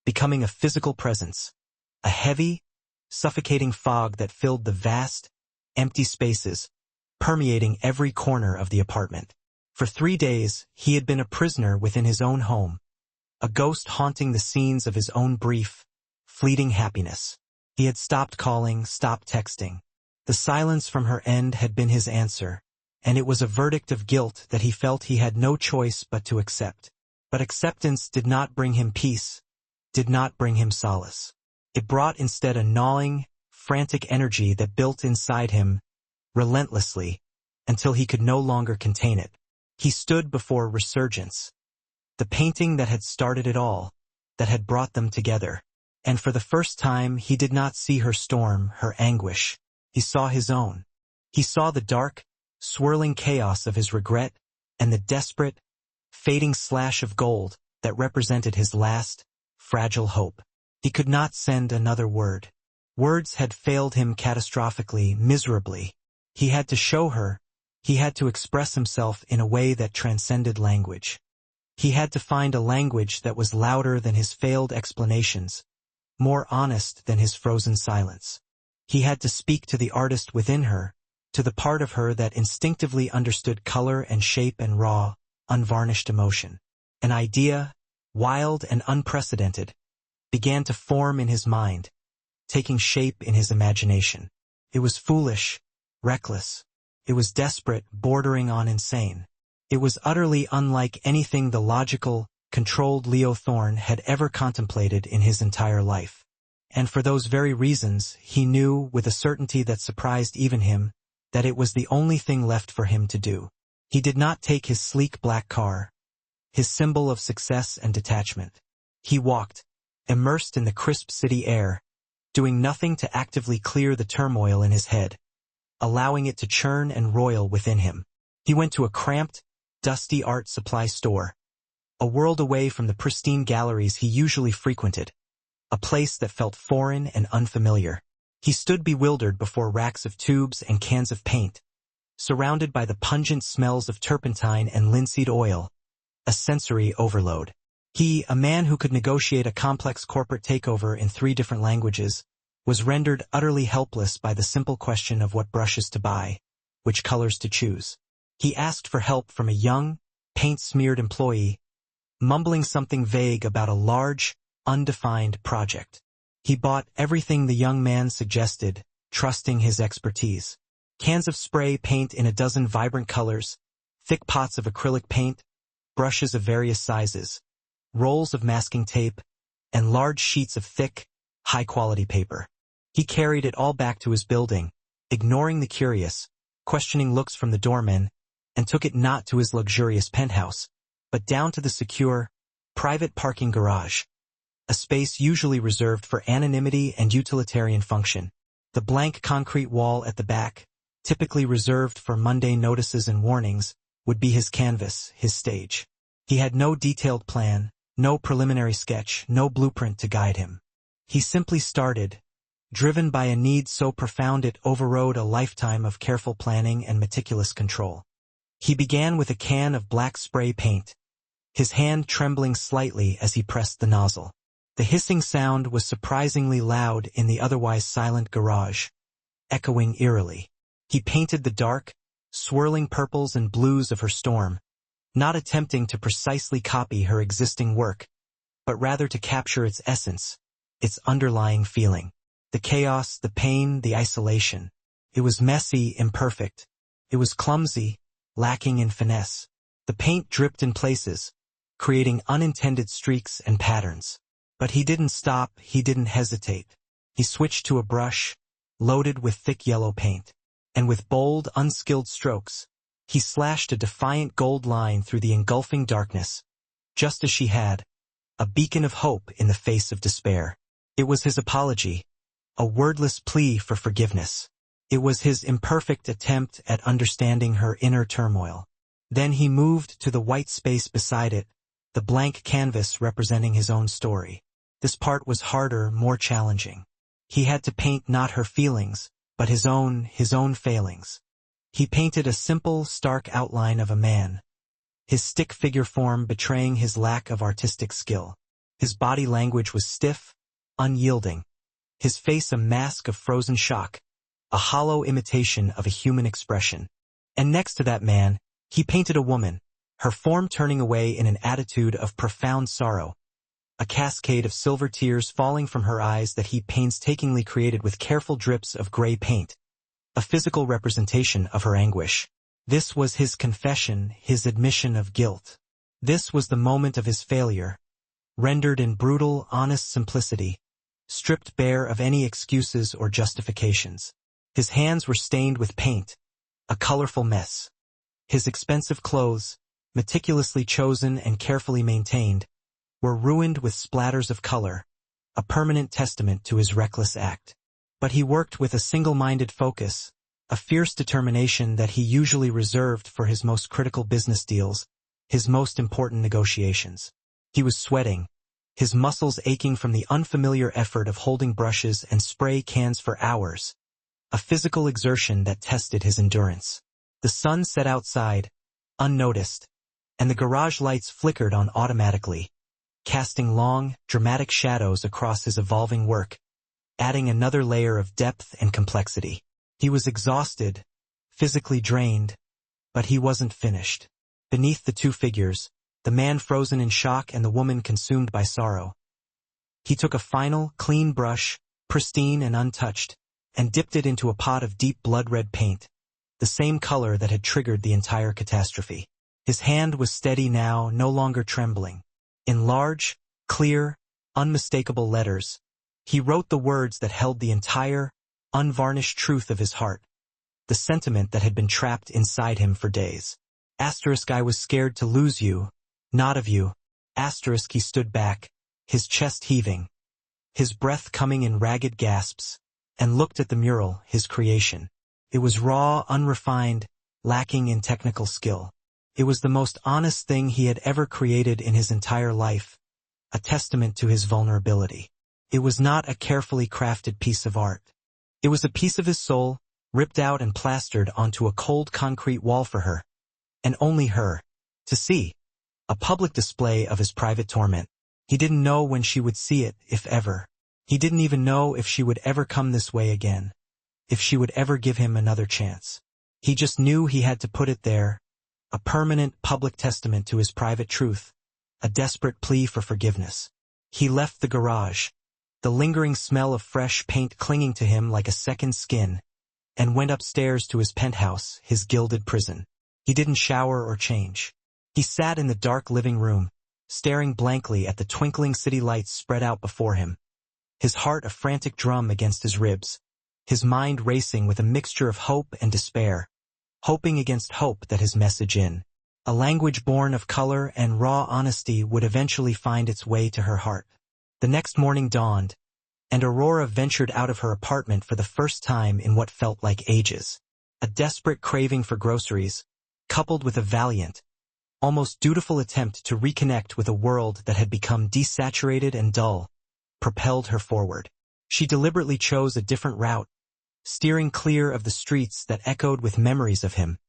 becoming a physical presence, a heavy, suffocating fog that filled the vast, empty spaces, permeating every corner of the apartment. For 3 days, he had been a prisoner within his own home, a ghost haunting the scenes of his own brief, fleeting happiness. He had stopped calling, stopped texting. The silence from her end had been his answer, and it was a verdict of guilt that he felt he had no choice but to accept. But acceptance did not bring him peace, did not bring him solace. It brought instead a gnawing, frantic energy that built inside him, relentlessly, until he could no longer contain it. He stood before resurgence, the painting that had started it all, that had brought them together. And for the first time he did not see her storm, her anguish. He saw his own. He saw the dark, swirling chaos of his regret, and the desperate, fading slash of gold that represented his last, fragile hope. He could not send another word. Words had failed him catastrophically, miserably. He had to show her. He had to express himself in a way that transcended language. He had to find a language that was louder than his failed explanations, more honest than his frozen silence. He had to speak to the artist within her, to the part of her that instinctively understood color and shape and raw, unvarnished emotion. An idea, wild and unprecedented, began to form in his mind, taking shape in his imagination. It was foolish, reckless. It was desperate, bordering on insane. It was utterly unlike anything the logical, controlled Leo Thorne had ever contemplated in his entire life. And for those very reasons, he knew, with a certainty that surprised even him, that it was the only thing left for him to do. He did not take his sleek black car, his symbol of success and detachment. He walked, immersed in the crisp city air, doing nothing to actively clear the turmoil in his head, allowing it to churn and roil within him. He went to a cramped, dusty art supply store, a world away from the pristine galleries he usually frequented, a place that felt foreign and unfamiliar. He stood bewildered before racks of tubes and cans of paint, surrounded by the pungent smells of turpentine and linseed oil, a sensory overload. He, a man who could negotiate a complex corporate takeover in 3 different languages, was rendered utterly helpless by the simple question of what brushes to buy, which colors to choose. He asked for help from a young, paint-smeared employee, mumbling something vague about a large, undefined project. He bought everything the young man suggested, trusting his expertise. Cans of spray paint in a dozen vibrant colors, thick pots of acrylic paint, brushes of various sizes, rolls of masking tape, and large sheets of thick, high-quality paper. He carried it all back to his building, ignoring the curious, questioning looks from the doormen, and took it not to his luxurious penthouse, but down to the secure, private parking garage, a space usually reserved for anonymity and utilitarian function. The blank concrete wall at the back, typically reserved for mundane notices and warnings, would be his canvas, his stage. He had no detailed plan, no preliminary sketch, no blueprint to guide him. He simply started, driven by a need so profound it overrode a lifetime of careful planning and meticulous control. He began with a can of black spray paint, his hand trembling slightly as he pressed the nozzle. The hissing sound was surprisingly loud in the otherwise silent garage, echoing eerily. He painted the dark, swirling purples and blues of her storm, not attempting to precisely copy her existing work, but rather to capture its essence, its underlying feeling. The chaos, the pain, the isolation. It was messy, imperfect. It was clumsy, lacking in finesse. The paint dripped in places, creating unintended streaks and patterns. But he didn't stop, he didn't hesitate. He switched to a brush, loaded with thick yellow paint. And with bold, unskilled strokes, he slashed a defiant gold line through the engulfing darkness, just as she had, a beacon of hope in the face of despair. It was his apology, a wordless plea for forgiveness. It was his imperfect attempt at understanding her inner turmoil. Then he moved to the white space beside it, the blank canvas representing his own story. This part was harder, more challenging. He had to paint not her feelings, but his own failings. He painted a simple, stark outline of a man, his stick figure form betraying his lack of artistic skill. His body language was stiff, unyielding, his face a mask of frozen shock, a hollow imitation of a human expression. And next to that man, he painted a woman, her form turning away in an attitude of profound sorrow, a cascade of silver tears falling from her eyes that he painstakingly created with careful drips of gray paint, a physical representation of her anguish. This was his confession, his admission of guilt. This was the moment of his failure, rendered in brutal, honest simplicity, stripped bare of any excuses or justifications. His hands were stained with paint, a colorful mess. His expensive clothes, meticulously chosen and carefully maintained, were ruined with splatters of color, a permanent testament to his reckless act. But he worked with a single-minded focus, a fierce determination that he usually reserved for his most critical business deals, his most important negotiations. He was sweating, his muscles aching from the unfamiliar effort of holding brushes and spray cans for hours, a physical exertion that tested his endurance. The sun set outside, unnoticed, and the garage lights flickered on automatically, casting long, dramatic shadows across his evolving work, adding another layer of depth and complexity. He was exhausted, physically drained, but he wasn't finished. Beneath the two figures, the man frozen in shock and the woman consumed by sorrow, he took a final, clean brush, pristine and untouched, and dipped it into a pot of deep blood-red paint, the same color that had triggered the entire catastrophe. His hand was steady now, no longer trembling. In large, clear, unmistakable letters, he wrote the words that held the entire, unvarnished truth of his heart, the sentiment that had been trapped inside him for days. Asterisk, I was scared to lose you, not of you. Asterisk, he stood back, his chest heaving, his breath coming in ragged gasps, and looked at the mural, his creation. It was raw, unrefined, lacking in technical skill. It was the most honest thing he had ever created in his entire life, a testament to his vulnerability. It was not a carefully crafted piece of art. It was a piece of his soul, ripped out and plastered onto a cold concrete wall for her, and only her, to see. A public display of his private torment. He didn't know when she would see it, if ever. He didn't even know if she would ever come this way again, if she would ever give him another chance. He just knew he had to put it there, a permanent public testament to his private truth, a desperate plea for forgiveness. He left the garage, the lingering smell of fresh paint clinging to him like a second skin, and went upstairs to his penthouse, his gilded prison. He didn't shower or change. He sat in the dark living room, staring blankly at the twinkling city lights spread out before him, his heart a frantic drum against his ribs, his mind racing with a mixture of hope and despair, hoping against hope that his message in a language born of color and raw honesty would eventually find its way to her heart. The next morning dawned, and Aurora ventured out of her apartment for the first time in what felt like ages. A desperate craving for groceries, coupled with a valiant, almost dutiful attempt to reconnect with a world that had become desaturated and dull, propelled her forward. She deliberately chose a different route, steering clear of the streets that echoed with memories of him,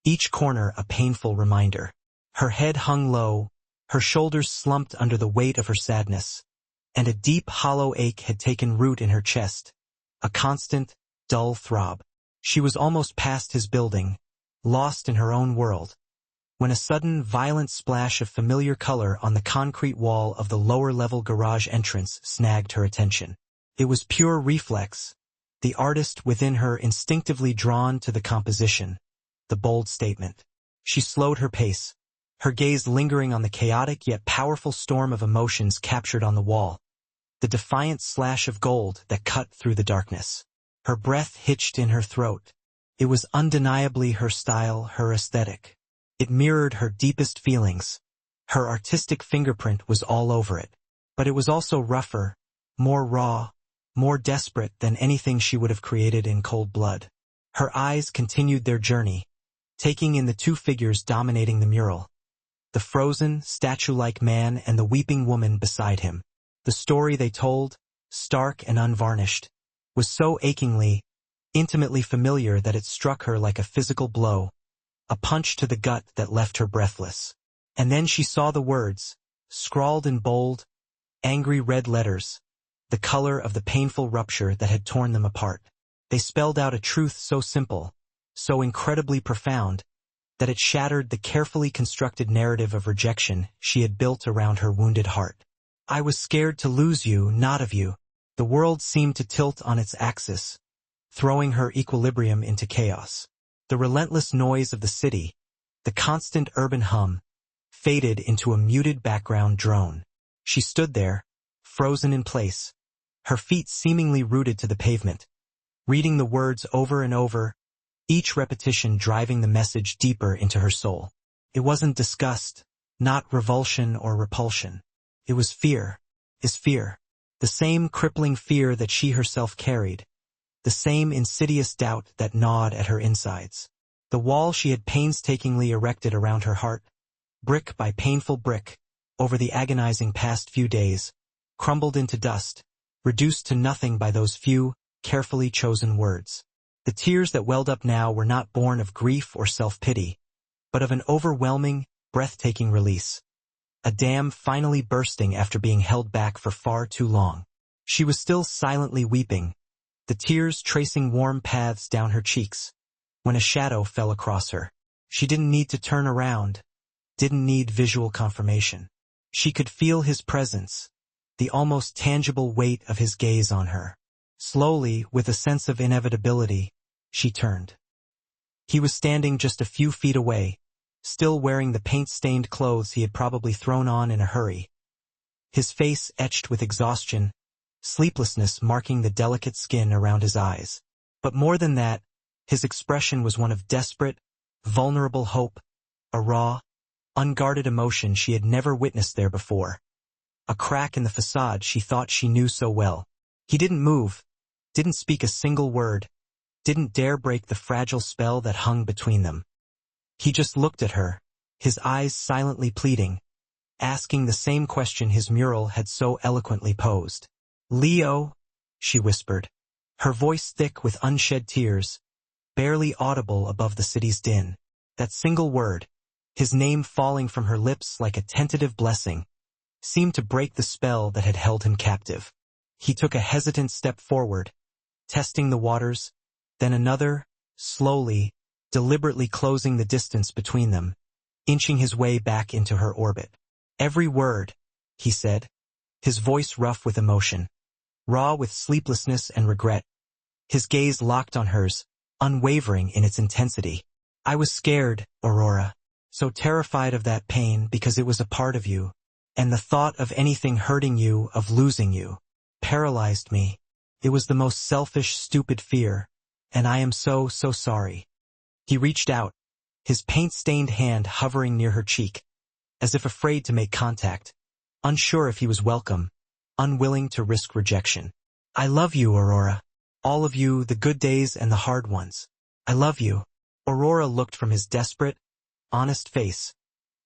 each corner a painful reminder. Her head hung low, her shoulders slumped under the weight of her sadness, and a deep, hollow ache had taken root in her chest, a constant, dull throb. She was almost past his building, lost in her own world, when a sudden, violent splash of familiar color on the concrete wall of the lower-level garage entrance snagged her attention. It was pure reflex, the artist within her instinctively drawn to the composition, the bold statement. She slowed her pace, her gaze lingering on the chaotic yet powerful storm of emotions captured on the wall, the defiant slash of gold that cut through the darkness. Her breath hitched in her throat. It was undeniably her style, her aesthetic. It mirrored her deepest feelings. Her artistic fingerprint was all over it. But it was also rougher, more raw, more desperate than anything she would have created in cold blood. Her eyes continued their journey, taking in the two figures dominating the mural, the frozen, statue-like man and the weeping woman beside him. The story they told, stark and unvarnished, was so achingly, intimately familiar that it struck her like a physical blow, a punch to the gut that left her breathless. And then she saw the words, scrawled in bold, angry red letters, the color of the painful rupture that had torn them apart. They spelled out a truth so simple, so incredibly profound, that it shattered the carefully constructed narrative of rejection she had built around her wounded heart. I was scared to lose you, not of you. The world seemed to tilt on its axis, throwing her equilibrium into chaos. The relentless noise of the city, the constant urban hum, faded into a muted background drone. She stood there, frozen in place, her feet seemingly rooted to the pavement, reading the words over and over, each repetition driving the message deeper into her soul. It wasn't disgust, not revulsion or repulsion. It was fear. Is fear. The same crippling fear that she herself carried. The same insidious doubt that gnawed at her insides. The wall she had painstakingly erected around her heart, brick by painful brick, over the agonizing past few days, crumbled into dust, reduced to nothing by those few, carefully chosen words. The tears that welled up now were not born of grief or self-pity, but of an overwhelming, breathtaking release. A dam finally bursting after being held back for far too long. She was still silently weeping, the tears tracing warm paths down her cheeks, when a shadow fell across her. She didn't need to turn around, didn't need visual confirmation. She could feel his presence, the almost tangible weight of his gaze on her. Slowly, with a sense of inevitability, she turned. He was standing just a few feet away, still wearing the paint-stained clothes he had probably thrown on in a hurry. His face etched with exhaustion, sleeplessness marking the delicate skin around his eyes. But more than that, his expression was one of desperate, vulnerable hope, a raw, unguarded emotion she had never witnessed there before. A crack in the facade she thought she knew so well. He didn't move, didn't speak a single word, didn't dare break the fragile spell that hung between them. He just looked at her, his eyes silently pleading, asking the same question his mural had so eloquently posed. "Leo," she whispered, her voice thick with unshed tears, barely audible above the city's din. That single word, his name falling from her lips like a tentative blessing, seemed to break the spell that had held him captive. He took a hesitant step forward, testing the waters, then another, slowly, deliberately closing the distance between them, inching his way back into her orbit. "Every word," he said, his voice rough with emotion, raw with sleeplessness and regret. His gaze locked on hers, unwavering in its intensity. "I was scared, Aurora, so terrified of that pain because it was a part of you, and the thought of anything hurting you, of losing you, paralyzed me. It was the most selfish, stupid fear, and I am so sorry." He reached out, his paint-stained hand hovering near her cheek, as if afraid to make contact, unsure if he was welcome, unwilling to risk rejection. "I love you, Aurora. All of you, the good days and the hard ones. I love you." Aurora looked from his desperate, honest face,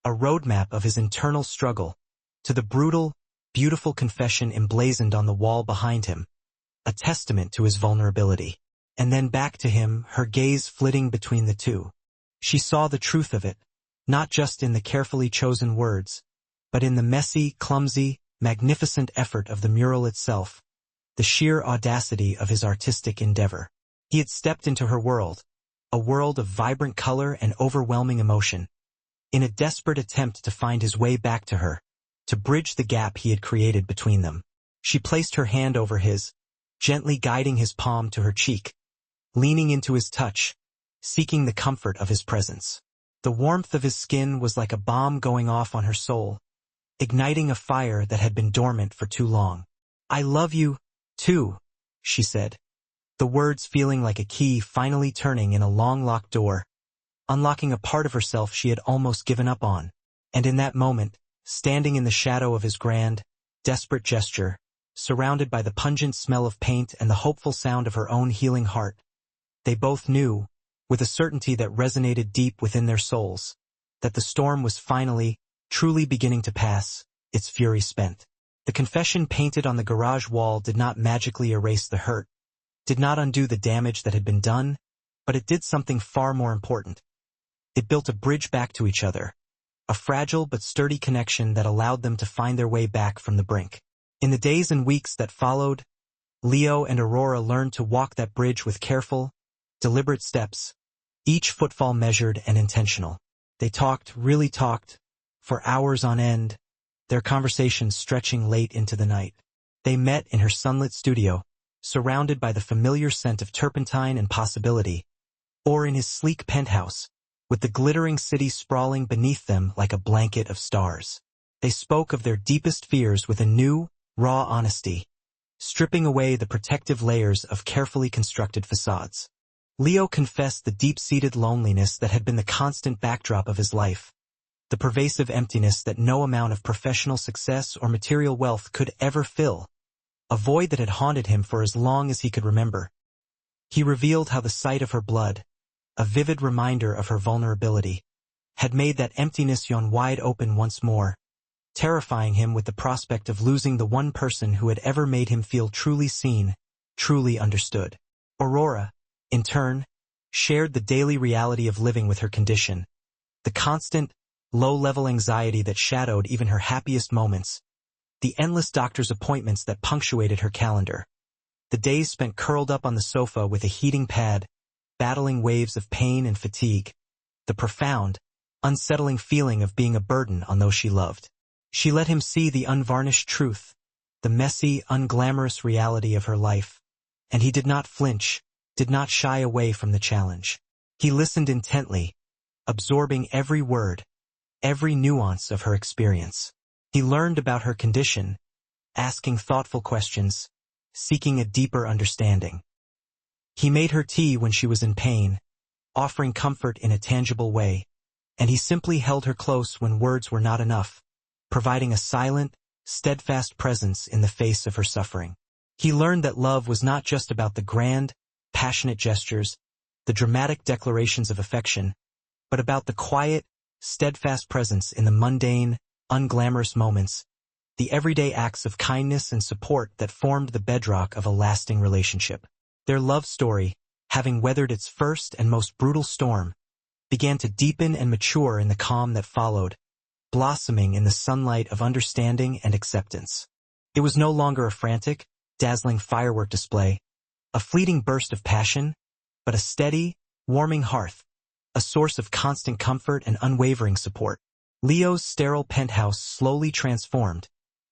a roadmap of his internal struggle, to the brutal, beautiful confession emblazoned on the wall behind him, a testament to his vulnerability. And then back to him, her gaze flitting between the two. She saw the truth of it, not just in the carefully chosen words, but in the messy, clumsy, magnificent effort of the mural itself, the sheer audacity of his artistic endeavor. He had stepped into her world, a world of vibrant color and overwhelming emotion, in a desperate attempt to find his way back to her, to bridge the gap he had created between them. She placed her hand over his, gently guiding his palm to her cheek, leaning into his touch, seeking the comfort of his presence. The warmth of his skin was like a bomb going off on her soul, igniting a fire that had been dormant for too long. "I love you, too," she said, the words feeling like a key finally turning in a long-locked door, unlocking a part of herself she had almost given up on. And in that moment, standing in the shadow of his grand, desperate gesture, surrounded by the pungent smell of paint and the hopeful sound of her own healing heart, they both knew, with a certainty that resonated deep within their souls, that the storm was finally, truly beginning to pass, its fury spent. The confession painted on the garage wall did not magically erase the hurt, did not undo the damage that had been done, but it did something far more important. It built a bridge back to each other, a fragile but sturdy connection that allowed them to find their way back from the brink. In the days and weeks that followed, Leo and Aurora learned to walk that bridge with careful, deliberate steps, each footfall measured and intentional. They talked, really talked, for hours on end, their conversations stretching late into the night. They met in her sunlit studio, surrounded by the familiar scent of turpentine and possibility, or in his sleek penthouse, with the glittering city sprawling beneath them like a blanket of stars. They spoke of their deepest fears with a new, raw honesty, stripping away the protective layers of carefully constructed facades. Leo confessed the deep-seated loneliness that had been the constant backdrop of his life, the pervasive emptiness that no amount of professional success or material wealth could ever fill, a void that had haunted him for as long as he could remember. He revealed how the sight of her blood, a vivid reminder of her vulnerability, had made that emptiness yawn wide open once more, terrifying him with the prospect of losing the one person who had ever made him feel truly seen, truly understood. Aurora, in turn, shared the daily reality of living with her condition, the constant, low-level anxiety that shadowed even her happiest moments, the endless doctor's appointments that punctuated her calendar, the days spent curled up on the sofa with a heating pad, battling waves of pain and fatigue, the profound, unsettling feeling of being a burden on those she loved. She let him see the unvarnished truth, the messy, unglamorous reality of her life, and he did not flinch, did not shy away from the challenge. He listened intently, absorbing every word, every nuance of her experience. He learned about her condition, asking thoughtful questions, seeking a deeper understanding. He made her tea when she was in pain, offering comfort in a tangible way, and he simply held her close when words were not enough, providing a silent, steadfast presence in the face of her suffering. He learned that love was not just about the grand, passionate gestures, the dramatic declarations of affection, but about the quiet, steadfast presence in the mundane, unglamorous moments, the everyday acts of kindness and support that formed the bedrock of a lasting relationship. Their love story, having weathered its first and most brutal storm, began to deepen and mature in the calm that followed, blossoming in the sunlight of understanding and acceptance. It was no longer a frantic, dazzling firework display, a fleeting burst of passion, but a steady, warming hearth, a source of constant comfort and unwavering support. Leo's sterile penthouse slowly transformed,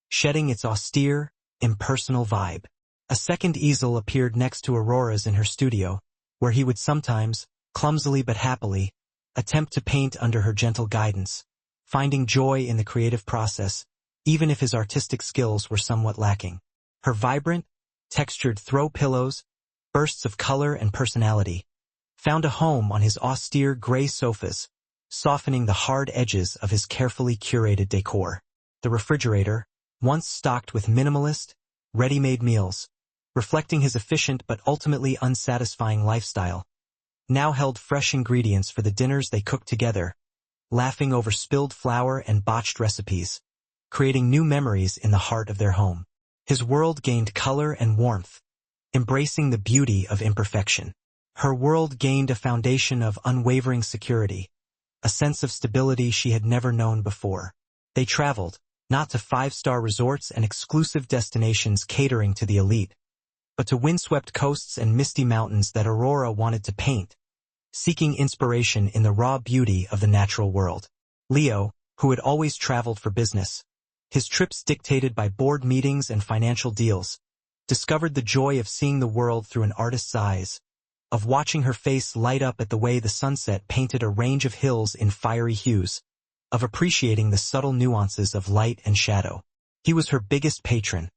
shedding its austere, impersonal vibe. A second easel appeared next to Aurora's in her studio, where he would sometimes, clumsily but happily, attempt to paint under her gentle guidance, finding joy in the creative process, even if his artistic skills were somewhat lacking. Her vibrant, textured throw pillows, bursts of color and personality, found a home on his austere gray sofas, softening the hard edges of his carefully curated decor. The refrigerator, once stocked with minimalist, ready-made meals, reflecting his efficient but ultimately unsatisfying lifestyle, now held fresh ingredients for the dinners they cooked together, laughing over spilled flour and botched recipes, creating new memories in the heart of their home. His world gained color and warmth, embracing the beauty of imperfection. Her world gained a foundation of unwavering security, a sense of stability she had never known before. They traveled, not to five-star resorts and exclusive destinations catering to the elite, but to windswept coasts and misty mountains that Aurora wanted to paint, seeking inspiration in the raw beauty of the natural world. Leo, who had always traveled for business, his trips dictated by board meetings and financial deals, discovered the joy of seeing the world through an artist's eyes, of watching her face light up at the way the sunset painted a range of hills in fiery hues, of appreciating the subtle nuances of light and shadow. He was her biggest patron,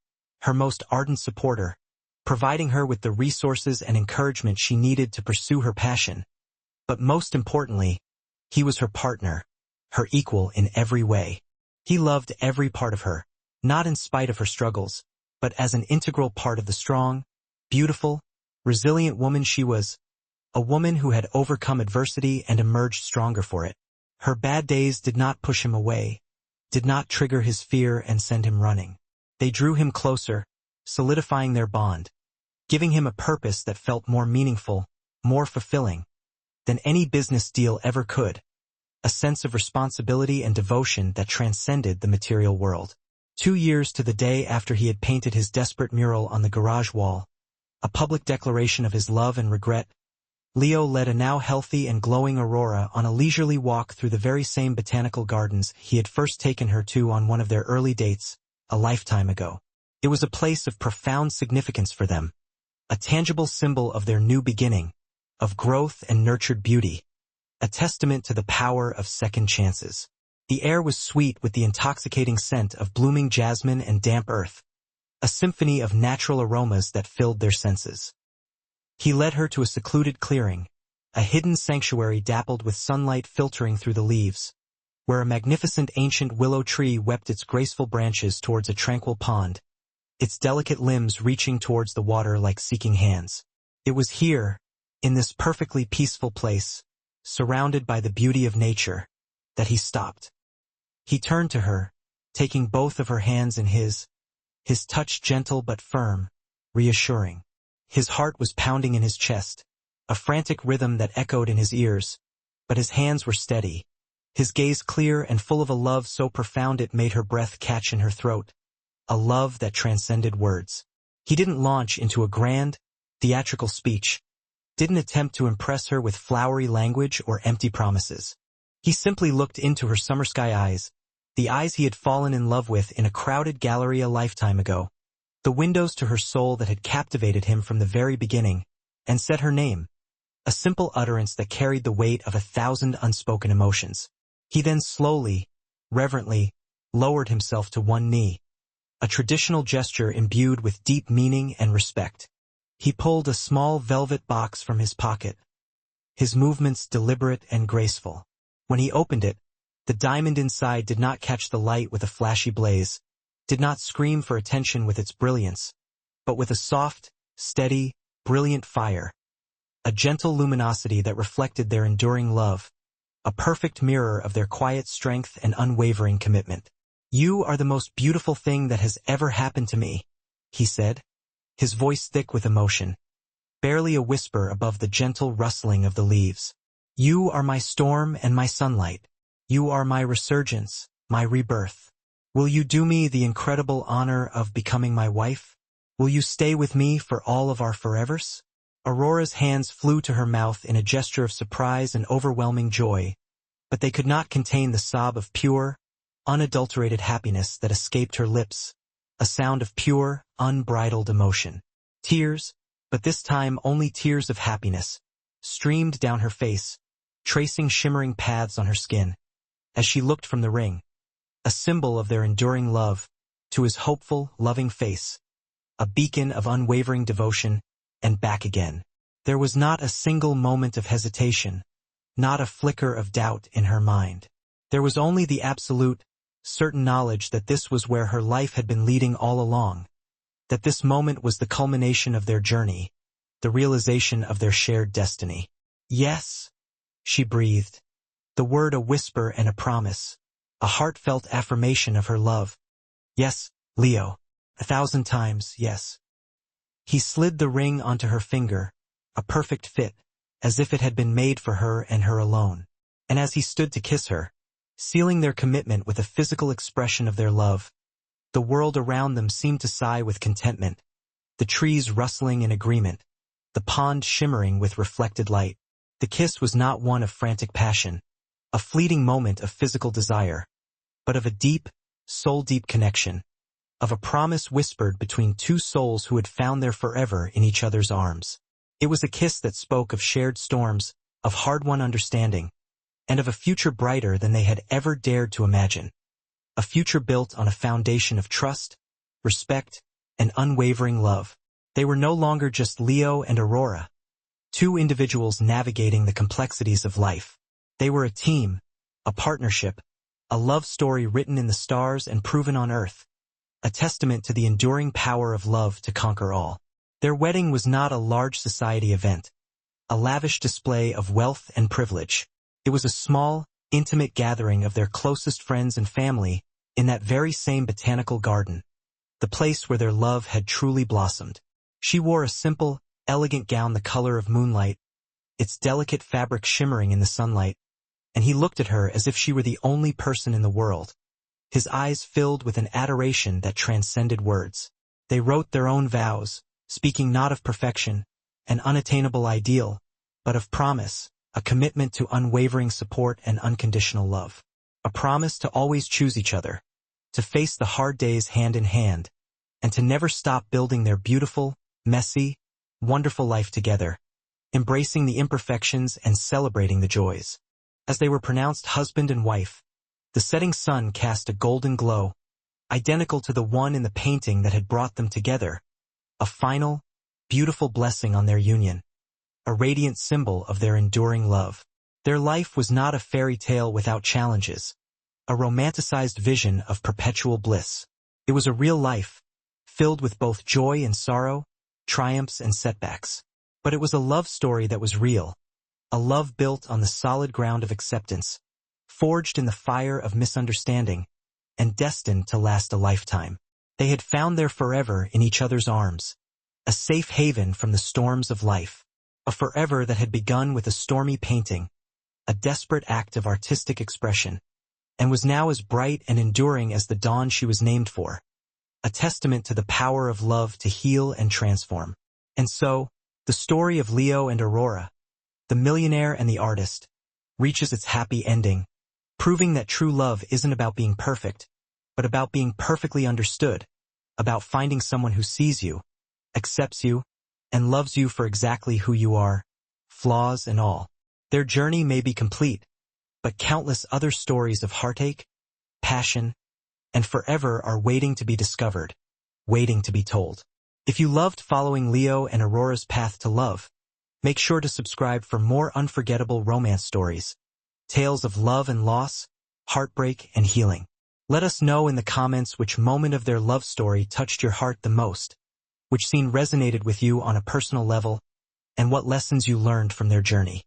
her most ardent supporter, providing her with the resources and encouragement she needed to pursue her passion. But most importantly, he was her partner, her equal in every way. He loved every part of her, not in spite of her struggles, but as an integral part of the strong, beautiful, resilient woman she was, a woman who had overcome adversity and emerged stronger for it. Her bad days did not push him away, did not trigger his fear and send him running. They drew him closer, solidifying their bond, giving him a purpose that felt more meaningful, more fulfilling, than any business deal ever could, a sense of responsibility and devotion that transcended the material world. 2 years to the day after he had painted his desperate mural on the garage wall, a public declaration of his love and regret, Leo led a now healthy and glowing Aurora on a leisurely walk through the very same botanical gardens he had first taken her to on one of their early dates, a lifetime ago. It was a place of profound significance for them, a tangible symbol of their new beginning, of growth and nurtured beauty, a testament to the power of second chances. The air was sweet with the intoxicating scent of blooming jasmine and damp earth, a symphony of natural aromas that filled their senses. He led her to a secluded clearing, a hidden sanctuary dappled with sunlight filtering through the leaves, where a magnificent ancient willow tree wept its graceful branches towards a tranquil pond, its delicate limbs reaching towards the water like seeking hands. It was here, in this perfectly peaceful place, surrounded by the beauty of nature, that he stopped. He turned to her, taking both of her hands in his touch gentle but firm, reassuring. His heart was pounding in his chest, a frantic rhythm that echoed in his ears, but his hands were steady, his gaze clear and full of a love so profound it made her breath catch in her throat, a love that transcended words. He didn't launch into a grand, theatrical speech, didn't attempt to impress her with flowery language or empty promises. He simply looked into her summer sky eyes, the eyes he had fallen in love with in a crowded gallery a lifetime ago, the windows to her soul that had captivated him from the very beginning, and said her name, a simple utterance that carried the weight of 1,000 unspoken emotions. He then slowly, reverently, lowered himself to one knee, a traditional gesture imbued with deep meaning and respect. He pulled a small velvet box from his pocket, his movements deliberate and graceful. When he opened it, the diamond inside did not catch the light with a flashy blaze, did not scream for attention with its brilliance, but with a soft, steady, brilliant fire, a gentle luminosity that reflected their enduring love, a perfect mirror of their quiet strength and unwavering commitment. "You are the most beautiful thing that has ever happened to me," he said, his voice thick with emotion, barely a whisper above the gentle rustling of the leaves. "You are my storm and my sunlight. You are my resurgence, my rebirth. Will you do me the incredible honor of becoming my wife? Will you stay with me for all of our forevers?" Aurora's hands flew to her mouth in a gesture of surprise and overwhelming joy, but they could not contain the sob of pure, unadulterated happiness that escaped her lips, a sound of pure, unbridled emotion. Tears, but this time only tears of happiness, streamed down her face, tracing shimmering paths on her skin, as she looked from the ring, a symbol of their enduring love, to his hopeful, loving face, a beacon of unwavering devotion, and back again. There was not a single moment of hesitation, not a flicker of doubt in her mind. There was only the absolute, certain knowledge that this was where her life had been leading all along, that this moment was the culmination of their journey, the realization of their shared destiny. "Yes," she breathed, the word a whisper and a promise, a heartfelt affirmation of her love. "Yes, Leo, 1,000 times, yes." He slid the ring onto her finger, a perfect fit, as if it had been made for her and her alone. And as he stood to kiss her, sealing their commitment with a physical expression of their love, the world around them seemed to sigh with contentment, the trees rustling in agreement, the pond shimmering with reflected light. The kiss was not one of frantic passion, a fleeting moment of physical desire, but of a deep, soul-deep connection, of a promise whispered between two souls who had found their forever in each other's arms. It was a kiss that spoke of shared storms, of hard-won understanding, and of a future brighter than they had ever dared to imagine. A future built on a foundation of trust, respect, and unwavering love. They were no longer just Leo and Aurora, two individuals navigating the complexities of life. They were a team, a partnership, a love story written in the stars and proven on earth, a testament to the enduring power of love to conquer all. Their wedding was not a large society event, a lavish display of wealth and privilege. It was a small, intimate gathering of their closest friends and family in that very same botanical garden, the place where their love had truly blossomed. She wore a simple, elegant gown the color of moonlight, its delicate fabric shimmering in the sunlight, and he looked at her as if she were the only person in the world, his eyes filled with an adoration that transcended words. They wrote their own vows, speaking not of perfection, an unattainable ideal, but of promise, a commitment to unwavering support and unconditional love. A promise to always choose each other, to face the hard days hand in hand, and to never stop building their beautiful, messy, wonderful life together, embracing the imperfections and celebrating the joys. As they were pronounced husband and wife, The setting sun cast a golden glow, identical to the one in the painting that had brought them together, a final, beautiful blessing on their union, a radiant symbol of their enduring love. Their life was not a fairy tale without challenges, a romanticized vision of perpetual bliss. It was a real life, filled with both joy and sorrow, triumphs and setbacks. But it was a love story that was real, a love built on the solid ground of acceptance, forged in the fire of misunderstanding, and destined to last a lifetime. They had found their forever in each other's arms, a safe haven from the storms of life, a forever that had begun with a stormy painting, a desperate act of artistic expression, and was now as bright and enduring as the dawn she was named for, a testament to the power of love to heal and transform. And so, the story of Leo and Aurora, the millionaire and the artist, reaches its happy ending, proving that true love isn't about being perfect, but about being perfectly understood, about finding someone who sees you, accepts you, and loves you for exactly who you are, flaws and all. Their journey may be complete, but countless other stories of heartache, passion, and forever are waiting to be discovered, waiting to be told. If you loved following Leo and Aurora's path to love, make sure to subscribe for more unforgettable romance stories, tales of love and loss, heartbreak and healing. Let us know in the comments which moment of their love story touched your heart the most, which scene resonated with you on a personal level, and what lessons you learned from their journey.